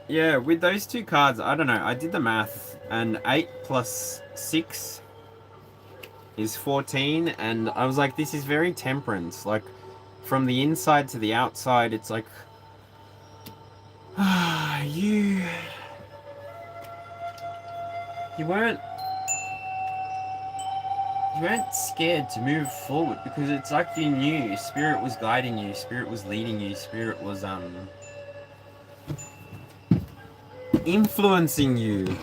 Yeah, with those two cards, I don't know. I did the math, and 8 plus 6 is 14, and I was like, this is very temperance. Like, from the inside to the outside, it's like, you weren't scared to move forward because it's like you knew Spirit was guiding you, Spirit was leading you, Spirit was influencing you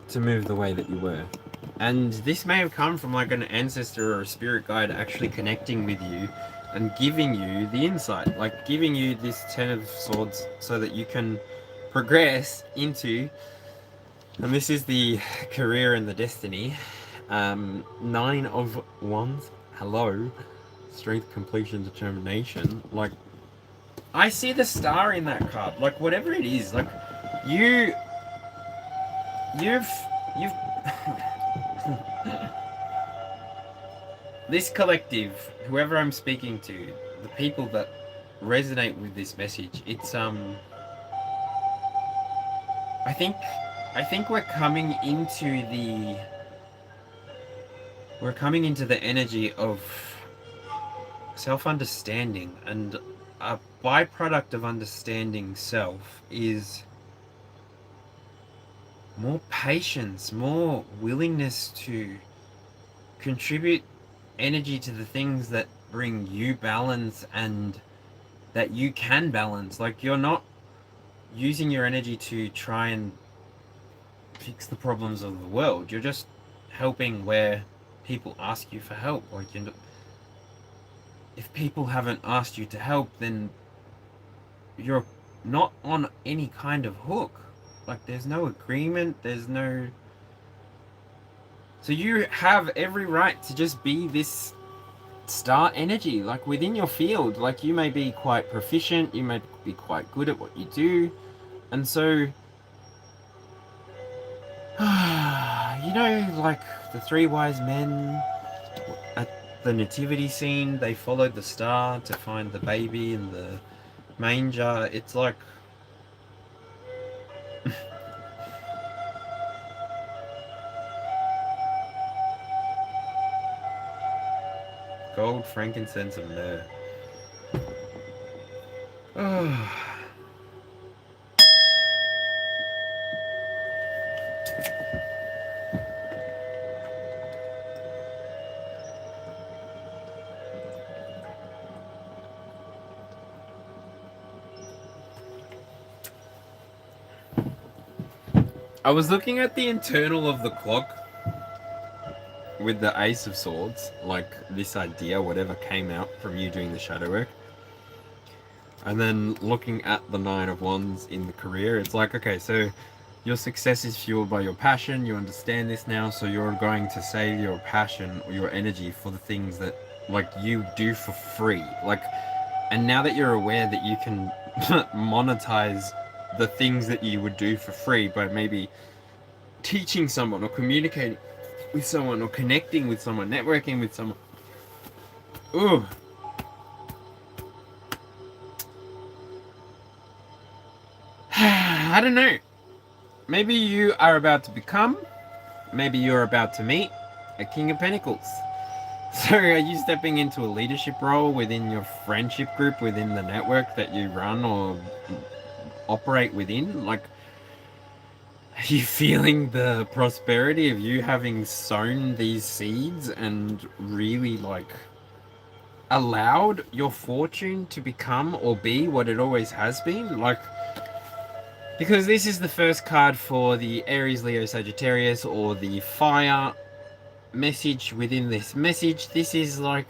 to move the way that you were. And this may have come from like an ancestor or a spirit guide actually connecting with you and giving you the insight, like giving you this 10 of Swords so that you can progress into, and this is the career and the destiny, 9 of Wands, hello, strength, completion, determination. Like, I see the star in that card, like whatever it is, like you've this collective, whoever I'm speaking to, the people that resonate with this message, it's I think we're coming into the energy of self-understanding, and a byproduct of understanding self is more patience, more willingness to contribute energy to the things that bring you balance and that you can balance. Like, you're not using your energy to try and fix the problems of the world. You're just helping where people ask you for help. Like, if people haven't asked you to help, then you're not on any kind of hook. Like, there's no agreement, there's no... So you have every right to just be this star energy, like within your field. Like, you may be quite proficient, you may be quite good at what you do, and so, you know, like the 3 wise men at the nativity scene, they followed the star to find the baby in the manger. It's like, gold, frankincense, and myrrh. I was looking at the internal of the clock with the Ace of Swords, like this idea, whatever came out from you doing the shadow work, and then looking at the 9 of Wands in the career. It's like, okay, so your success is fueled by your passion, you understand this now, so you're going to save your passion or your energy for the things that, like, you do for free. Like, and now that you're aware that you can monetize the things that you would do for free by maybe teaching someone or communicating with someone or connecting with someone, networking with someone. Ooh. I don't know. Maybe you are about to become, maybe you're about to meet a King of Pentacles. So are you stepping into a leadership role within your friendship group, within the network that you run or operate within? Like, are you feeling the prosperity of you having sown these seeds and really, like, allowed your fortune to become or be what it always has been? Like, Because this is the first card for the Aries, Leo, Sagittarius, or the fire message within this message. This is like,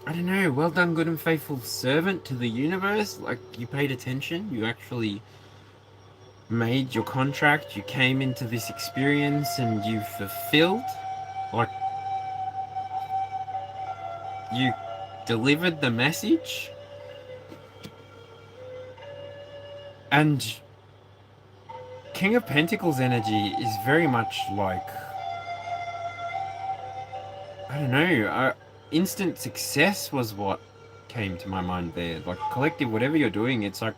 I don't know, well done, good and faithful servant to the universe. Like, you paid attention, you actually made your contract, you came into this experience and you fulfilled. Like, you delivered the message. And King of Pentacles energy is very much like, I don't know, instant success was what came to my mind there. Like, collective, whatever you're doing, it's like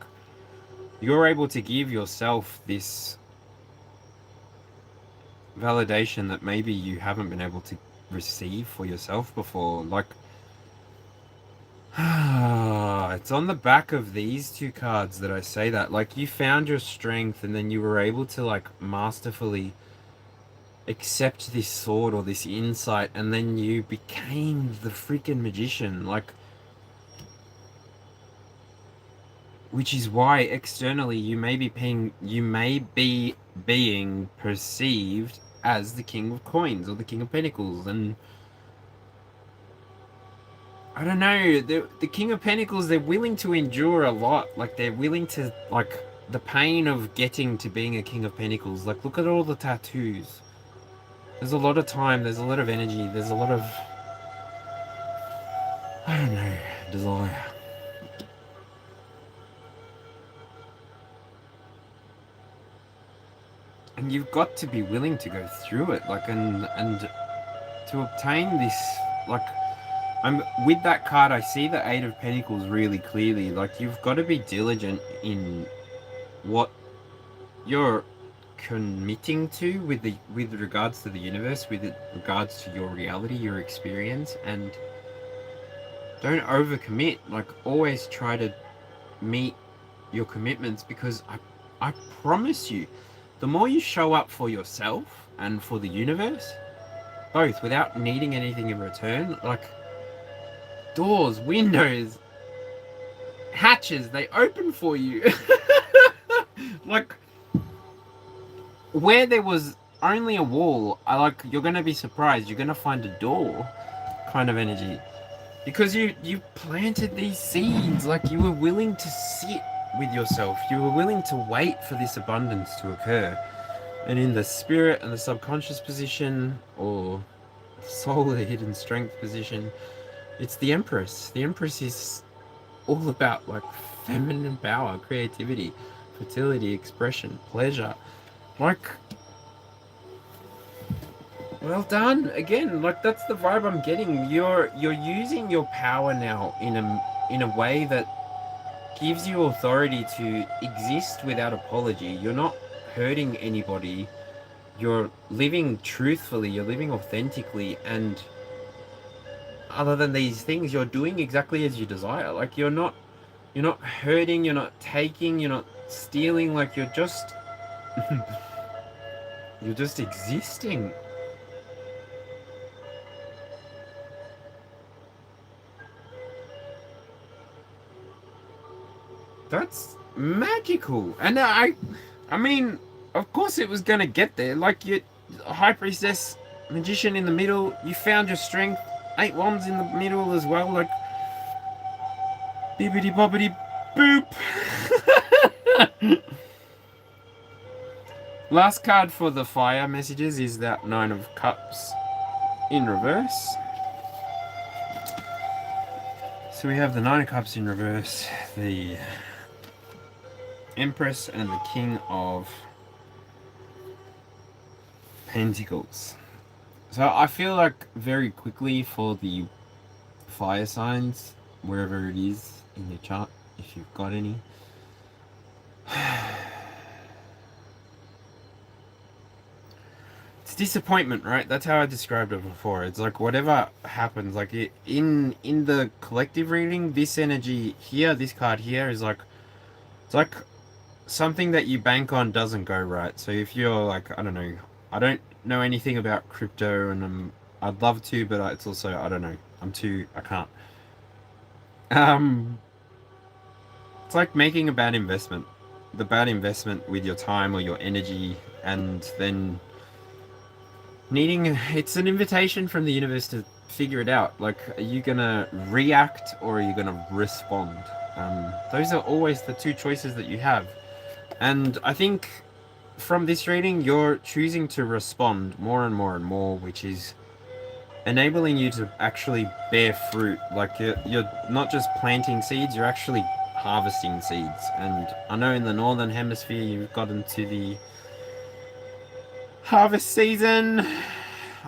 you're able to give yourself this validation that maybe you haven't been able to receive for yourself before. Like, it's on the back of these two cards that I say that. Like, you found your strength and then you were able to, like, masterfully accept this sword or this insight, and then you became the freaking magician. Like, which is why externally you may be being perceived as the King of Coins or the King of Pentacles. And I don't know, the King of Pentacles, they're willing to endure a lot. Like, they're willing to, like, the pain of getting to being a King of Pentacles. Like, look at all the tattoos. There's a lot of time, there's a lot of energy, there's a lot of, I don't know, desire. And you've got to be willing to go through it, like, and to obtain this, like, I'm with that card, I see the Eight of Pentacles really clearly. Like, you've got to be diligent in what you're committing to with regards to the universe, with regards to your reality, your experience, and don't overcommit. Like, always try to meet your commitments, because I promise you, the more you show up for yourself and for the universe, both without needing anything in return, like, doors, windows, hatches, they open for you. Like, where there was only a wall, you're gonna be surprised, you're gonna find a door kind of energy. Because you planted these seeds, like, you were willing to sit with yourself, you were willing to wait for this abundance to occur. And in the spirit and the subconscious position, or soul, the hidden strength position, it's the Empress. The Empress is all about, like, feminine power, creativity, fertility, expression, pleasure. Like, well done again. Like, that's the vibe I'm getting. You're using your power now in a way that gives you authority to exist without apology. You're not hurting anybody. You're living truthfully, you're living authentically, and other than these things, you're doing exactly as you desire. Like, you're not hurting, you're not taking, you're not stealing. Like, you're just you're just existing. That's magical. And I mean, of course it was gonna get there. Like, you, High Priestess, Magician in the middle, you found your strength, 8 wands in the middle as well, like, bibbidi bobbidi boop. Last card for the fire messages is that Nine of Cups in reverse. So we have the Nine of Cups in reverse, the Empress, and the King of Pentacles. So I feel like very quickly for the fire signs, wherever it is in your chart, if you've got any, it's disappointment, right? That's how I described it before. It's like, whatever happens, like, in the collective reading, this energy here, this card here, is like, it's like something that you bank on doesn't go right. So if you're like, I don't know anything about crypto, and I'd love to, but it's also, I don't know, I can't. It's like making a bad investment. the bad investment with your time or your energy, and then it's an invitation from the universe to figure it out. Like, are you gonna react or are you gonna respond? Those are always the two choices that you have. And I think from this reading, you're choosing to respond more and more and more, which is enabling you to actually bear fruit. Like, you're not just planting seeds, you're actually harvesting seeds. And I know in the northern hemisphere you've got into the harvest season,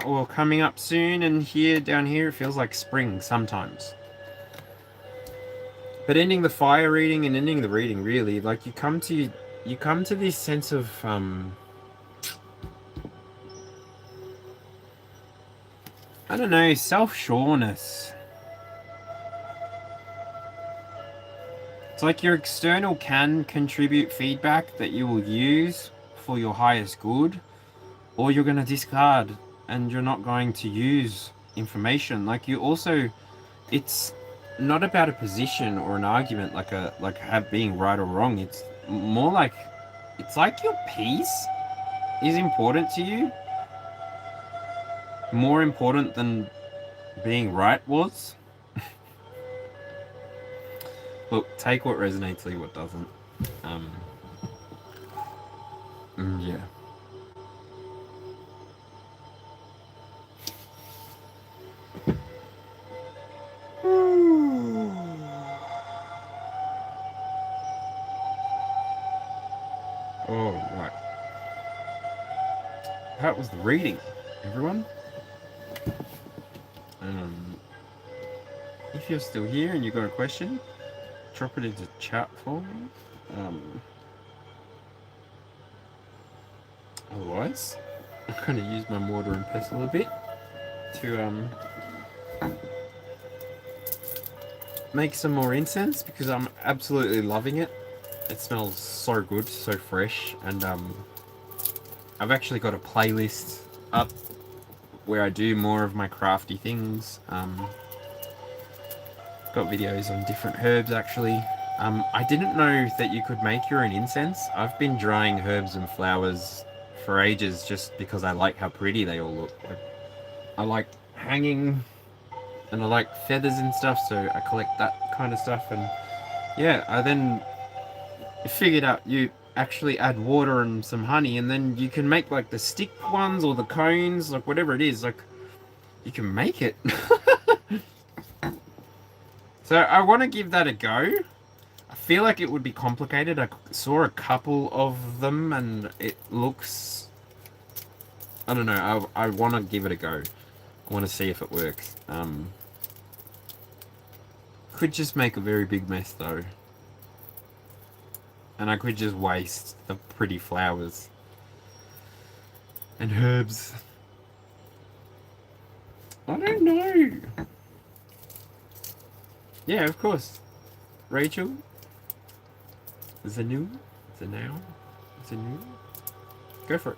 or coming up soon, and down here it feels like spring sometimes. But ending the fire reading and ending the reading, really, like, you come to this sense of I don't know, self-sureness. It's like your external can contribute feedback that you will use for your highest good, or you're going to discard and you're not going to use information. Like, you also, it's not about a position or an argument, like being right or wrong. It's more like, it's like your peace is important to you, more important than being right was. Look, take what resonates, leave what doesn't. Yeah. Oh, right. That was the reading, everyone. If you're still here and you've got a question, drop it into chat for me. Otherwise, I'm going to use my mortar and pestle a bit to make some more incense, because I'm absolutely loving it. It smells so good, so fresh, and I've actually got a playlist up where I do more of my crafty things. Got videos on different herbs, actually. I didn't know that you could make your own incense. I've been drying herbs and flowers for ages just because I like how pretty they all look. I like hanging, and I like feathers and stuff, so I collect that kind of stuff. And yeah, I then figured out you actually add water and some honey, and then you can make like the stick ones or the cones, like whatever it is, like you can make it. So I want to give that a go. I feel like it would be complicated. I saw a couple of them and it looks, I don't know, I want to give it a go. I want to see if it works. Could just make a very big mess though. And I could just waste the pretty flowers and herbs. I don't know. Yeah, of course. Rachel? Zanu? Zanau? Zanu? Go for it.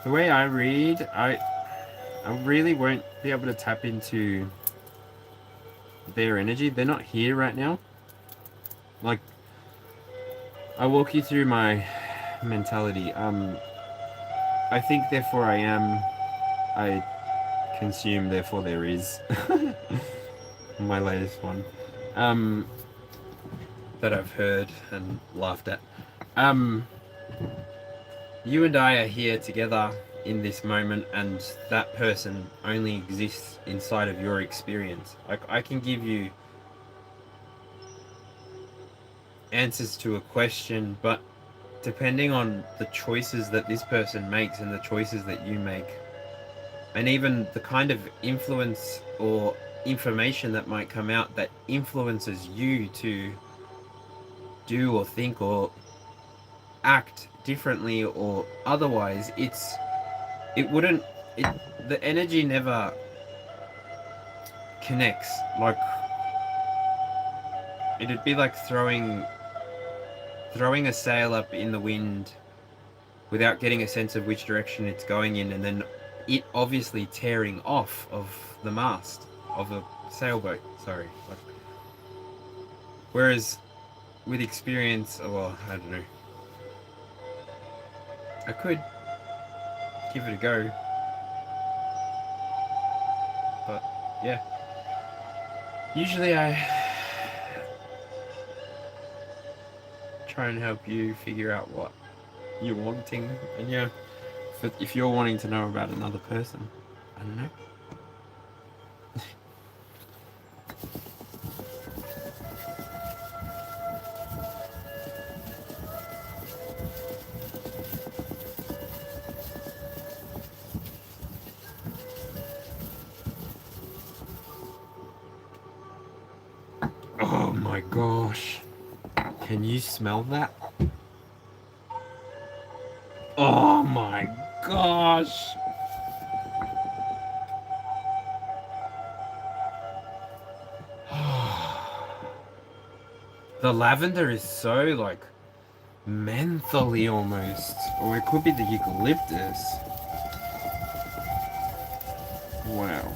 The way I read, I really won't be able to tap into their energy. They're not here right now. Like, I walk you through my mentality. I think, therefore I am. I consume, therefore there is. My latest one. That I've heard and laughed at. You and I are here together in this moment, and that person only exists inside of your experience. Like, I can give you answers to a question, but depending on the choices that this person makes and the choices that you make, and even the kind of influence or information that might come out that influences you to do or think or act differently or otherwise, the energy never connects. Like, it'd be like throwing a sail up in the wind without getting a sense of which direction it's going in, and then it obviously tearing off of the mast of a sailboat. Sorry. Like, whereas with experience, well, I don't know. I could give it a go, but yeah. Usually I try and help you figure out what you're wanting, and yeah, if you're wanting to know about another person, I don't know. Oh my gosh. Can you smell that? Oh my gosh. The lavender is so like mentally almost, or it could be the eucalyptus. Wow.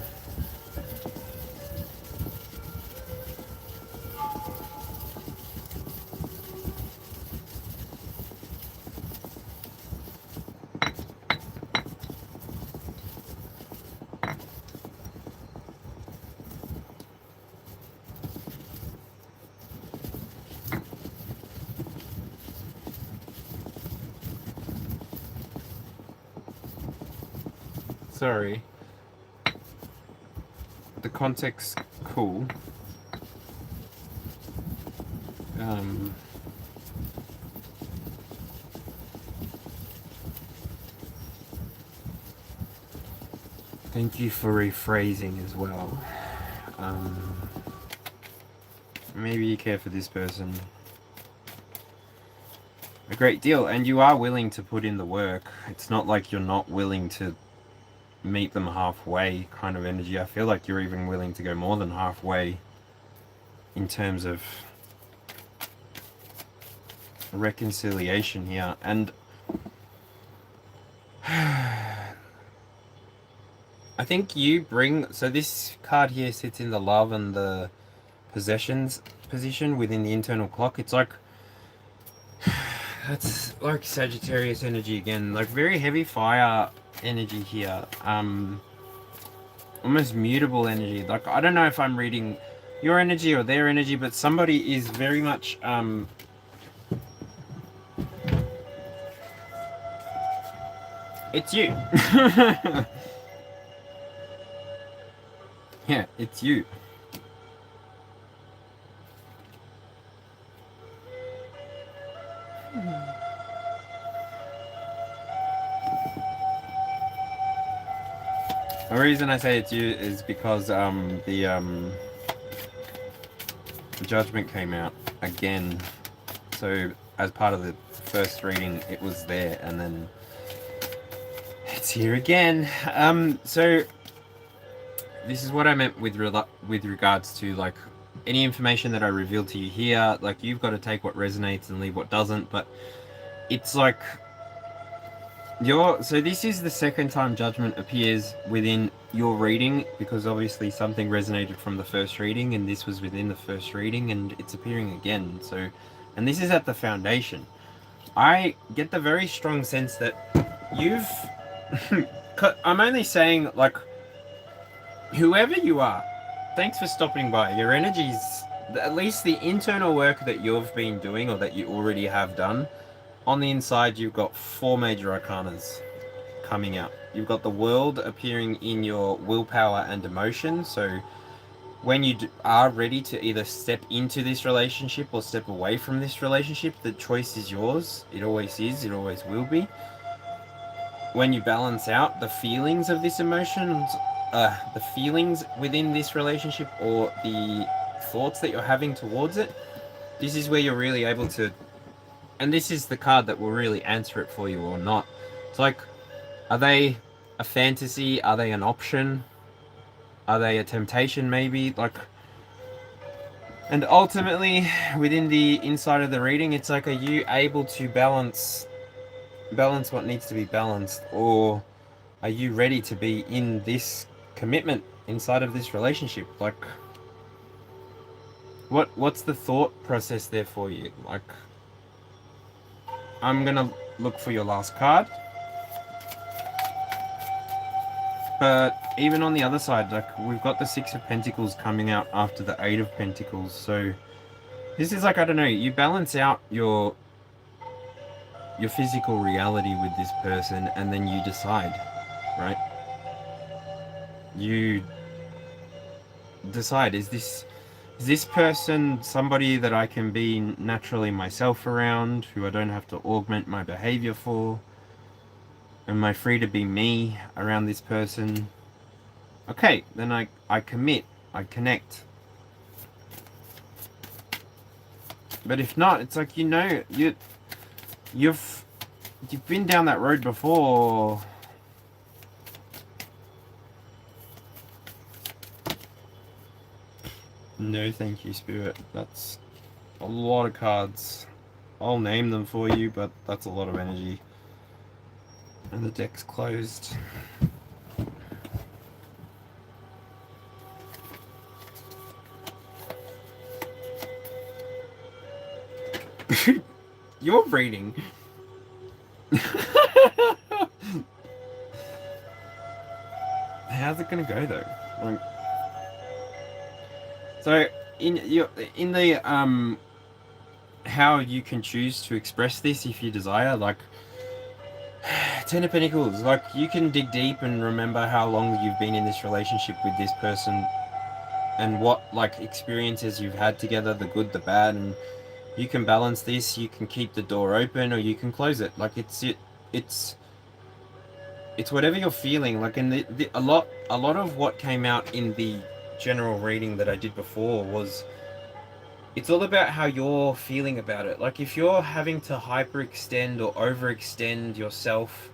Sorry. The context's cool. Thank you for rephrasing as well. Maybe you care for this person a great deal, and you are willing to put in the work. It's not like you're not willing to meet them halfway kind of energy. I feel like you're even willing to go more than halfway in terms of reconciliation here. And I think you bring, so this card here sits in the love and the possessions position within the internal clock. It's like, that's like Sagittarius energy again, like very heavy fire energy here. Almost mutable energy. Like, I don't know if I'm reading your energy or their energy, but somebody is very much it's you. Yeah, it's you. The reason I say it's you is because the judgment came out again. So as part of the first reading, it was there, and then it's here again. So this is what I meant with regards to like any information that I reveal to you here. Like, you've got to take what resonates and leave what doesn't. But it's like so this is the second time judgment appears within your reading, because obviously something resonated from the first reading, and this was within the first reading, and it's appearing again. So, and this is at the foundation. I get the very strong sense that you've I'm only saying, like, whoever you are, thanks for stopping by. Your energies, at least the internal work that you've been doing or that you already have done, on the inside you've got 4 major arcanas coming out. You've got the world appearing in your willpower and emotion. So when you are ready to either step into this relationship or step away from this relationship, the choice is yours. It always is, it always will be. When you balance out the feelings of this emotions, the feelings within this relationship, or the thoughts that you're having towards it, this is where you're really able to, and this is the card that will really answer it for you or not. It's like, are they a fantasy? Are they an option? Are they a temptation maybe? Like, and ultimately within the inside of the reading, it's like, are you able to balance balance what needs to be balanced, or are you ready to be in this commitment inside of this relationship? Like, what's the thought process there for you? Like, I'm gonna look for your last card, but even on the other side, like, we've got the Six of Pentacles coming out after the Eight of Pentacles, so this is like, I don't know, you balance out your physical reality with this person, and then you decide, right? You decide, is this person somebody that I can be naturally myself around, who I don't have to augment my behavior for? Am I free to be me around this person? Okay, then I commit, I connect. But if not, it's like, you've been down that road before. No, thank you, Spirit. That's a lot of cards. I'll name them for you, but that's a lot of energy. And the deck's closed. You're reading. How's it gonna go though? Like, so in the how you can choose to express this if you desire, like, Ten of Pentacles, like, you can dig deep and remember how long you've been in this relationship with this person and what, like, experiences you've had together, the good, the bad, and you can balance this. You can keep the door open or you can close it. Like, it's whatever you're feeling. Like, in a lot of what came out in the general reading that I did before was, it's all about how you're feeling about it. Like, if you're having to hyperextend or overextend yourself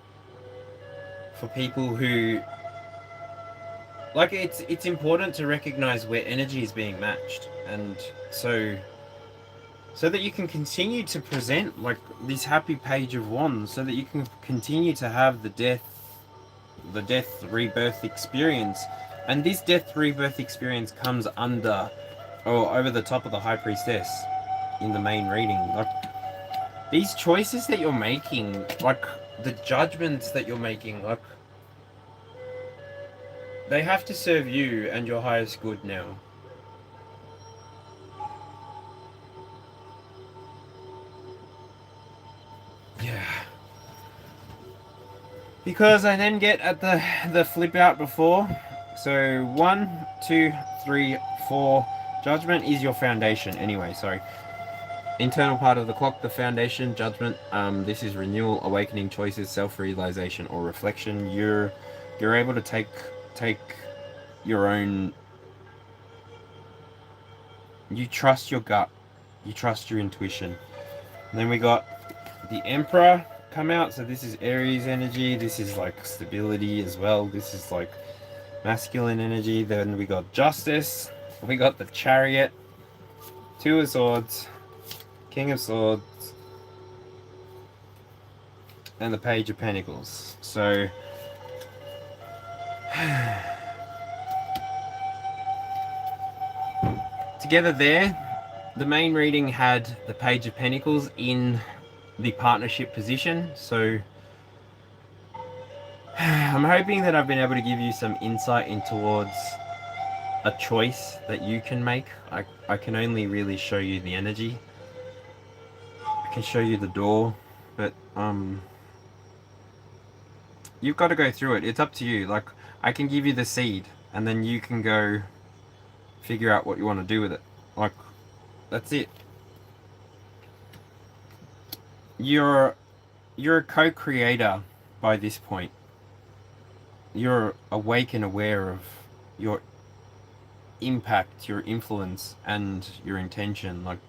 for people who, like, it's important to recognize where energy is being matched, and so that you can continue to present, like, this happy Page of Wands, so that you can continue to have the death rebirth experience. And this death rebirth experience comes under or over the top of the High Priestess in the main reading. Like, these choices that you're making, like, the judgments that you're making, like, they have to serve you and your highest good now. Yeah. Because I then get at the flip out before. So 1, 2, 3, 4. Judgment is your foundation. Anyway, sorry. Internal part of the clock, the foundation, judgment. This is renewal, awakening, choices, self-realization, or reflection. You're able to take your own. You trust your gut. You trust your intuition. And then we got the Emperor come out. So this is Aries energy. This is like stability as well. This is like masculine energy. Then we got Justice. We got the Chariot, Two of Swords, King of Swords, and the Page of Pentacles. So together there, the main reading had the Page of Pentacles in the partnership position. So I'm hoping that I've been able to give you some insight in towards a choice that you can make. I can only really show you the energy. I can show you the door, but you've got to go through it. It's up to you. Like, I can give you the seed, and then you can go figure out what you want to do with it. Like, that's it. You're a co-creator by this point. You're awake and aware of your impact, your influence, and your intention. Like,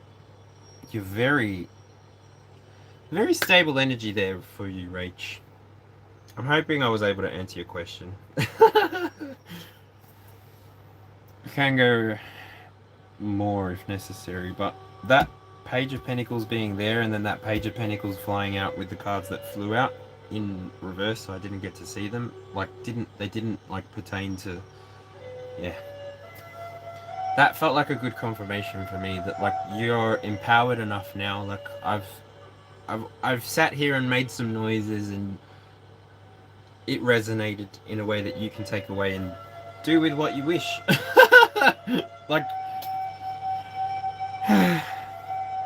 you're very, very stable energy there for you, Rach. I'm hoping I was able to answer your question. I can go more if necessary, but that Page of Pentacles being there and then that Page of Pentacles flying out with the cards that flew out in reverse, so I didn't get to see them. Like, they didn't like pertain to, yeah. That felt like a good confirmation for me that like you're empowered enough now. Like I've sat here and made some noises and it resonated in a way that you can take away and do with what you wish. Like,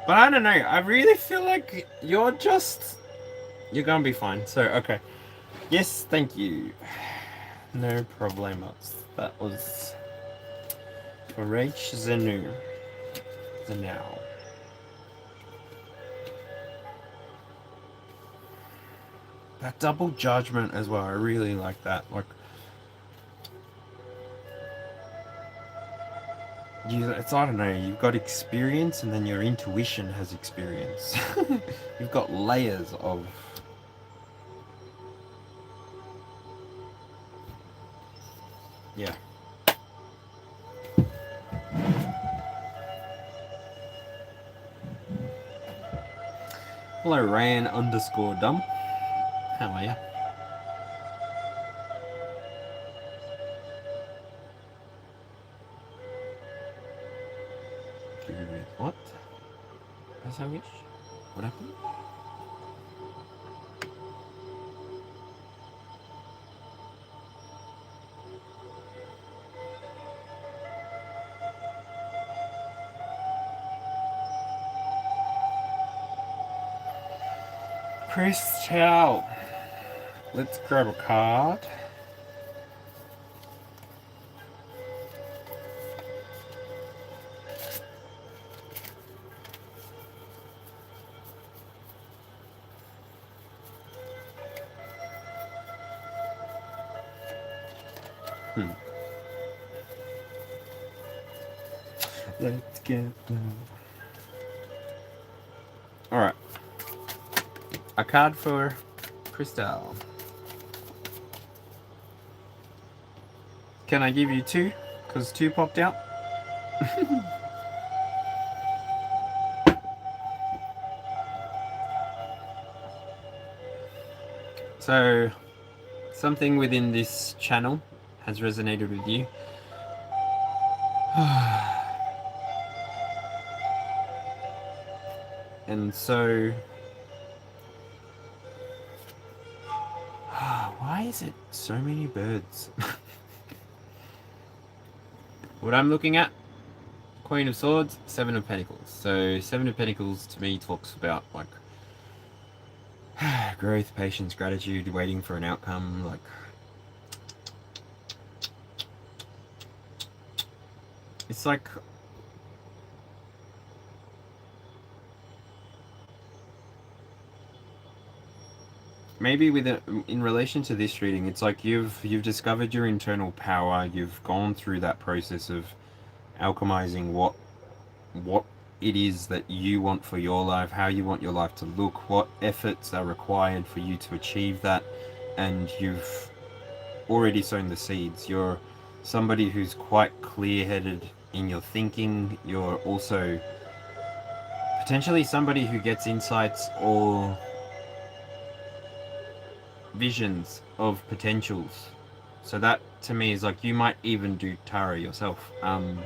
but I don't know. I really feel like you're gonna be fine. So okay, yes, thank you. No problemos. That was for Rach Zenu. Now. That double judgment as well, I really like that. Like, it's, I don't know, you've got experience and then your intuition has experience. You've got layers of... Yeah. Hello, Ran_dumb. How are you? What? As I wish? What happened? Crystal. Let's grab a card. Let's get down. Alright. A card for Crystal. Can I give you two? Because two popped out. So, something within this channel has resonated with you. And so... Why is it so many birds? What I'm looking at, Queen of Swords, Seven of Pentacles. So Seven of Pentacles to me talks about like growth, patience, gratitude, waiting for an outcome, like it's like maybe in relation to this reading, it's like you've discovered your internal power. You've gone through that process of alchemizing what it is that you want for your life, how you want your life to look, what efforts are required for you to achieve that, and you've already sown the seeds. You're somebody who's quite clear-headed in your thinking. You're also potentially somebody who gets insights or visions of potentials. So that to me is like you might even do tarot yourself. I'm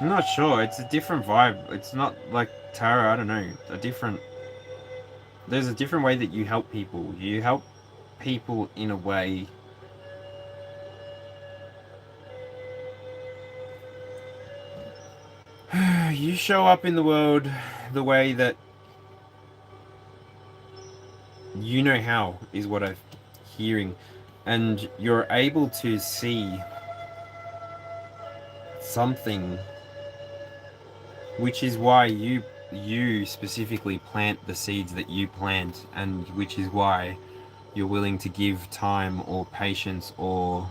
not sure. It's a different vibe. It's not like tarot. I don't know. There's a different way that you help people. You help people in a way. You show up in the world the way that you know how, is what I'm hearing. And you're able to see something, which is why you specifically plant the seeds that you plant, and which is why you're willing to give time or patience or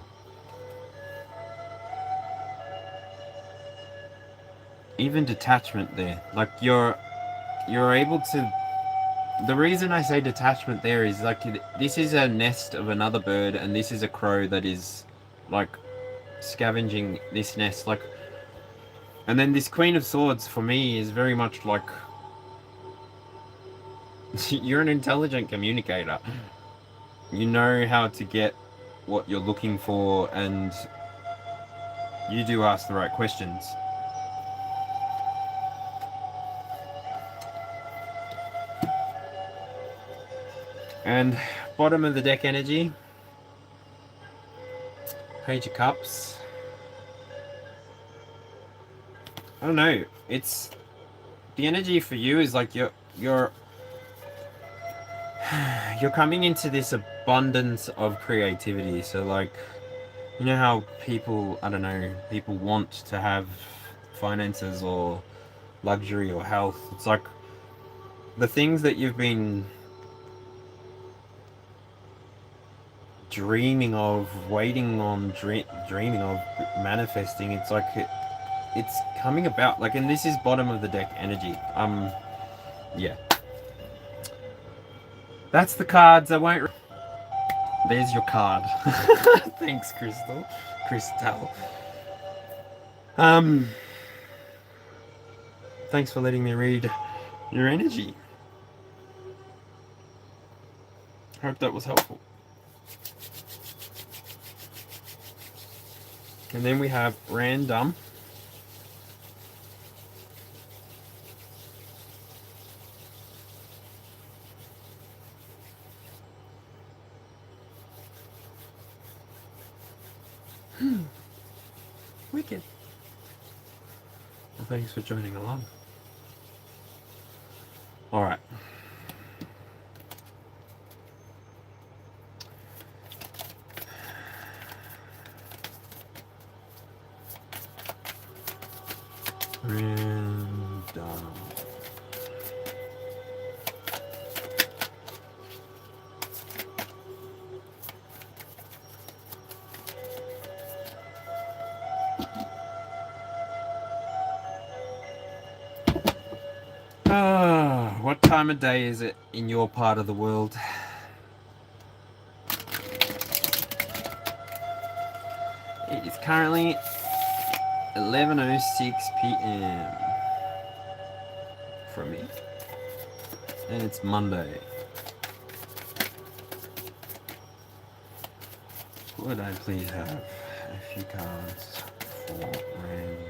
even detachment there. Like you're able to... The reason I say detachment there is like this is a nest of another bird and this is a crow that is like scavenging this nest, like, and then this Queen of Swords for me is very much like you're an intelligent communicator. You know how to get what you're looking for, and you do ask the right questions. And bottom of the deck energy, Page of Cups. I don't know. It's the energy for you is like you're coming into this abundance of creativity. So like, you know how people, I don't know, people want to have finances or luxury or health. It's like the things that you've been dreaming of, waiting on, dreaming of, manifesting. It's like it's coming about. Like, and this is bottom of the deck energy. Yeah. That's the cards. I won't. There's your card. Thanks, Crystal. Thanks for letting me read your energy. Hope that was helpful. And then we have random. Wicked. Well, thanks for joining along. All right. Random. What time of day is it in your part of the world? It is currently 11:06 p.m. for me, and it's Monday. Would I please have a few cards for random?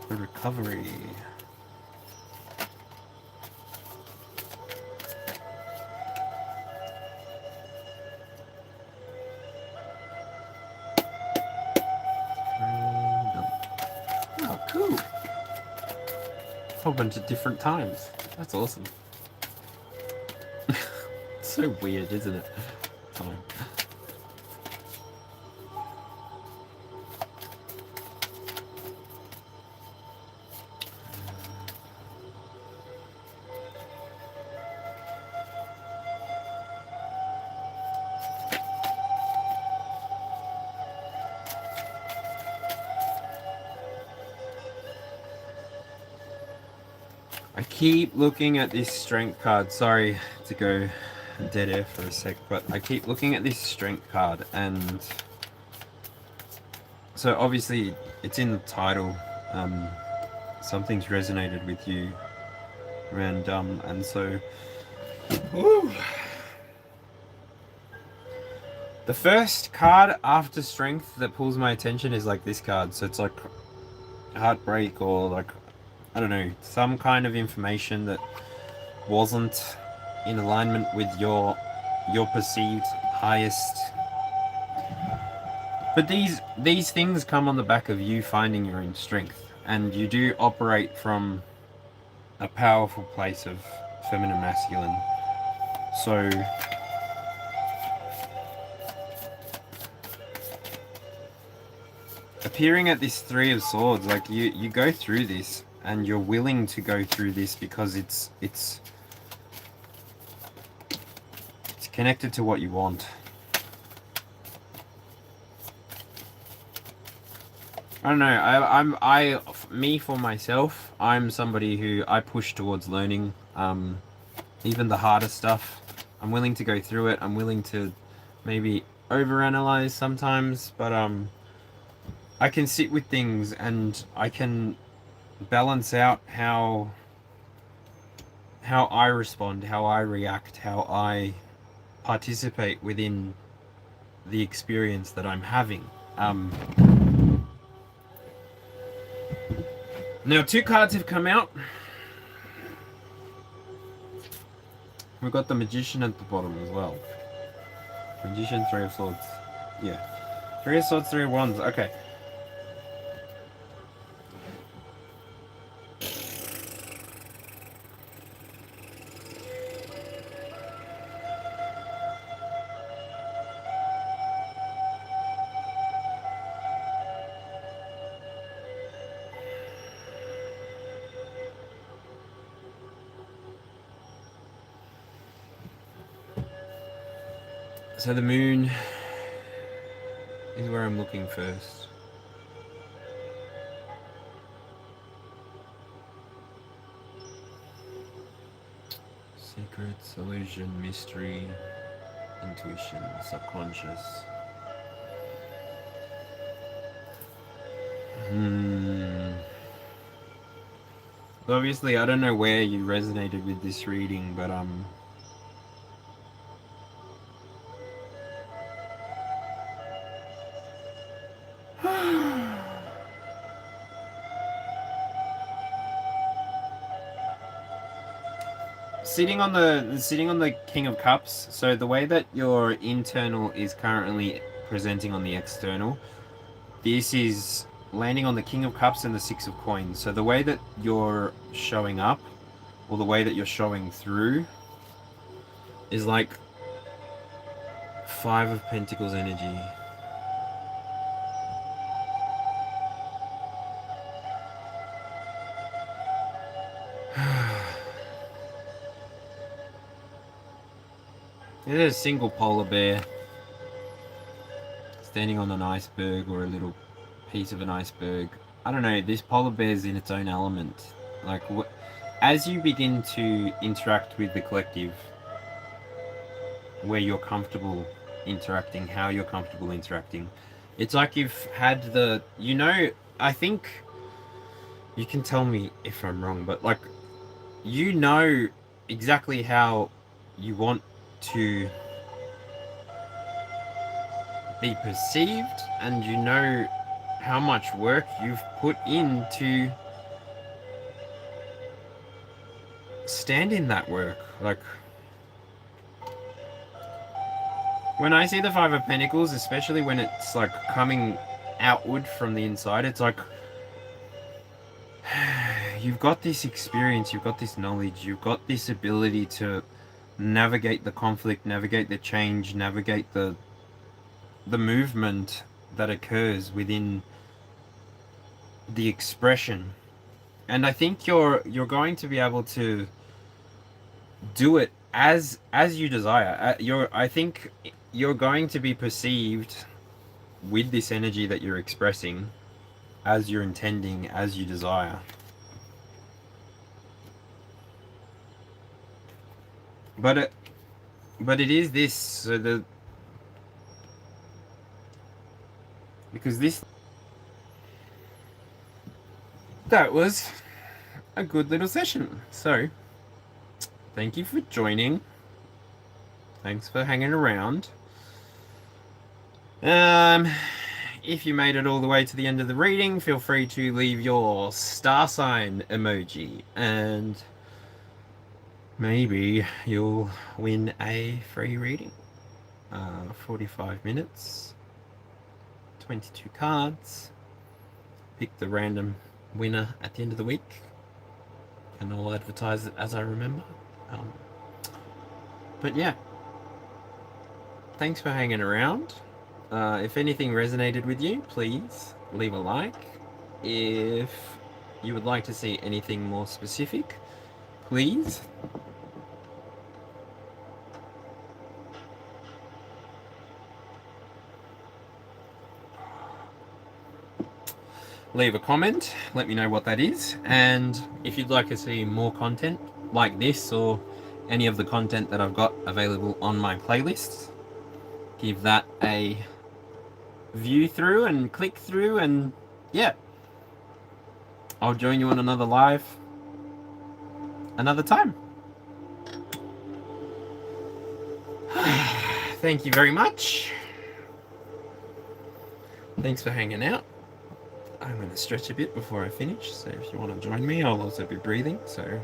The recovery. Oh, cool. Whole bunch of different times. That's awesome. It's so weird, isn't it? Time. I keep looking at this strength card. Sorry to go dead air for a sec, but I keep looking at this strength card, and so obviously it's in the title. Something's resonated with you, random, and so woo. The first card after strength that pulls my attention is like this card. So it's like heartbreak, or like, I don't know, some kind of information that wasn't in alignment with your perceived highest. But these things come on the back of you finding your own strength, and you do operate from a powerful place of feminine masculine. So appearing at this Three of Swords, like you go through this, and you're willing to go through this because it's Connect it to what you want. I don't know. Me for myself, I'm somebody who I push towards learning. Even the harder stuff, I'm willing to go through it. I'm willing to maybe overanalyze sometimes, but I can sit with things and I can balance out how I respond, how I react, how I participate within the experience that I'm having. Now 2 cards have come out. We've got the Magician at the bottom as well. Magician, 3 of Swords. Yeah. 3 of Swords, 3 of Wands. Okay. So the moon is where I'm looking first. Secrets, illusion, mystery, intuition, subconscious. Obviously, I don't know where you resonated with this reading, but sitting on the King of Cups. So the way that your internal is currently presenting on the external, this is landing on the King of Cups and the 6 of Coins. So the way that you're showing up, or the way that you're showing through, is like 5 of Pentacles energy. There's a single polar bear standing on an iceberg, or a little piece of an iceberg. I don't know, this polar bear's in its own element. Like, as you begin to interact with the collective, where you're comfortable interacting, how you're comfortable interacting, it's like you've had the, I think, you can tell me if I'm wrong, but like, exactly how you want to be perceived, and how much work you've put into stand in that work. Like, when I see the 5 of Pentacles, especially when it's like coming outward from the inside, it's like you've got this experience, you've got this knowledge, you've got this ability to navigate the conflict, navigate the change, navigate the movement that occurs within the expression. And I think you're going to be able to do it as you desire. I think you're going to be perceived with this energy that you're expressing as you're intending, as you desire. But it is this, so because that was a good little session. So thank you for joining. Thanks for hanging around. If you made it all the way to the end of the reading, feel free to leave your star sign emoji, and maybe you'll win a free reading. 45 minutes, 22 cards. Pick the random winner at the end of the week, and I'll advertise it as I remember. But yeah, thanks for hanging around. If anything resonated with you, please leave a like. If you would like to see anything more specific, please leave a comment, let me know what that is, and if you'd like to see more content like this or any of the content that I've got available on my playlists, give that a view through and click through, and yeah, I'll join you on another live another time. Thank you very much. Thanks for hanging out. I'm going to stretch a bit before I finish, so if you want to join me, I'll also be breathing, so...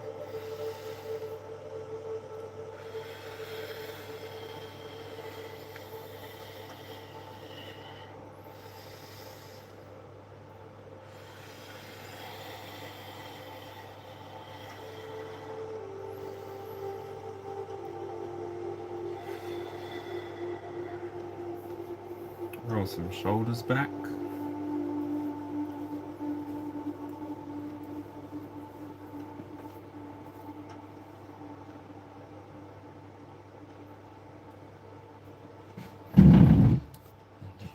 Roll some shoulders back. Do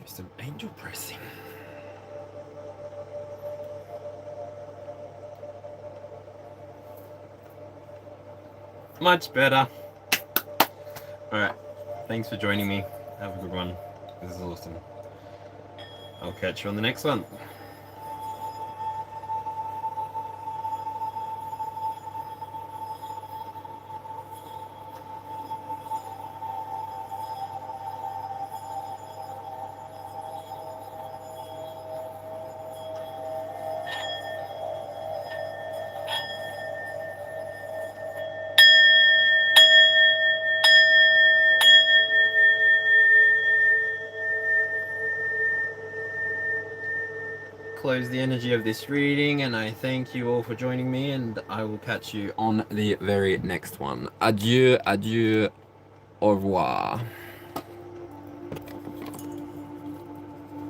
some angel pressing. Much better. Alright, thanks for joining me. Have a good one. This is awesome. I'll catch you on the next one. Close the energy of this reading, and I thank you all for joining me, and I will catch you on the very next one. Adieu, adieu, au revoir.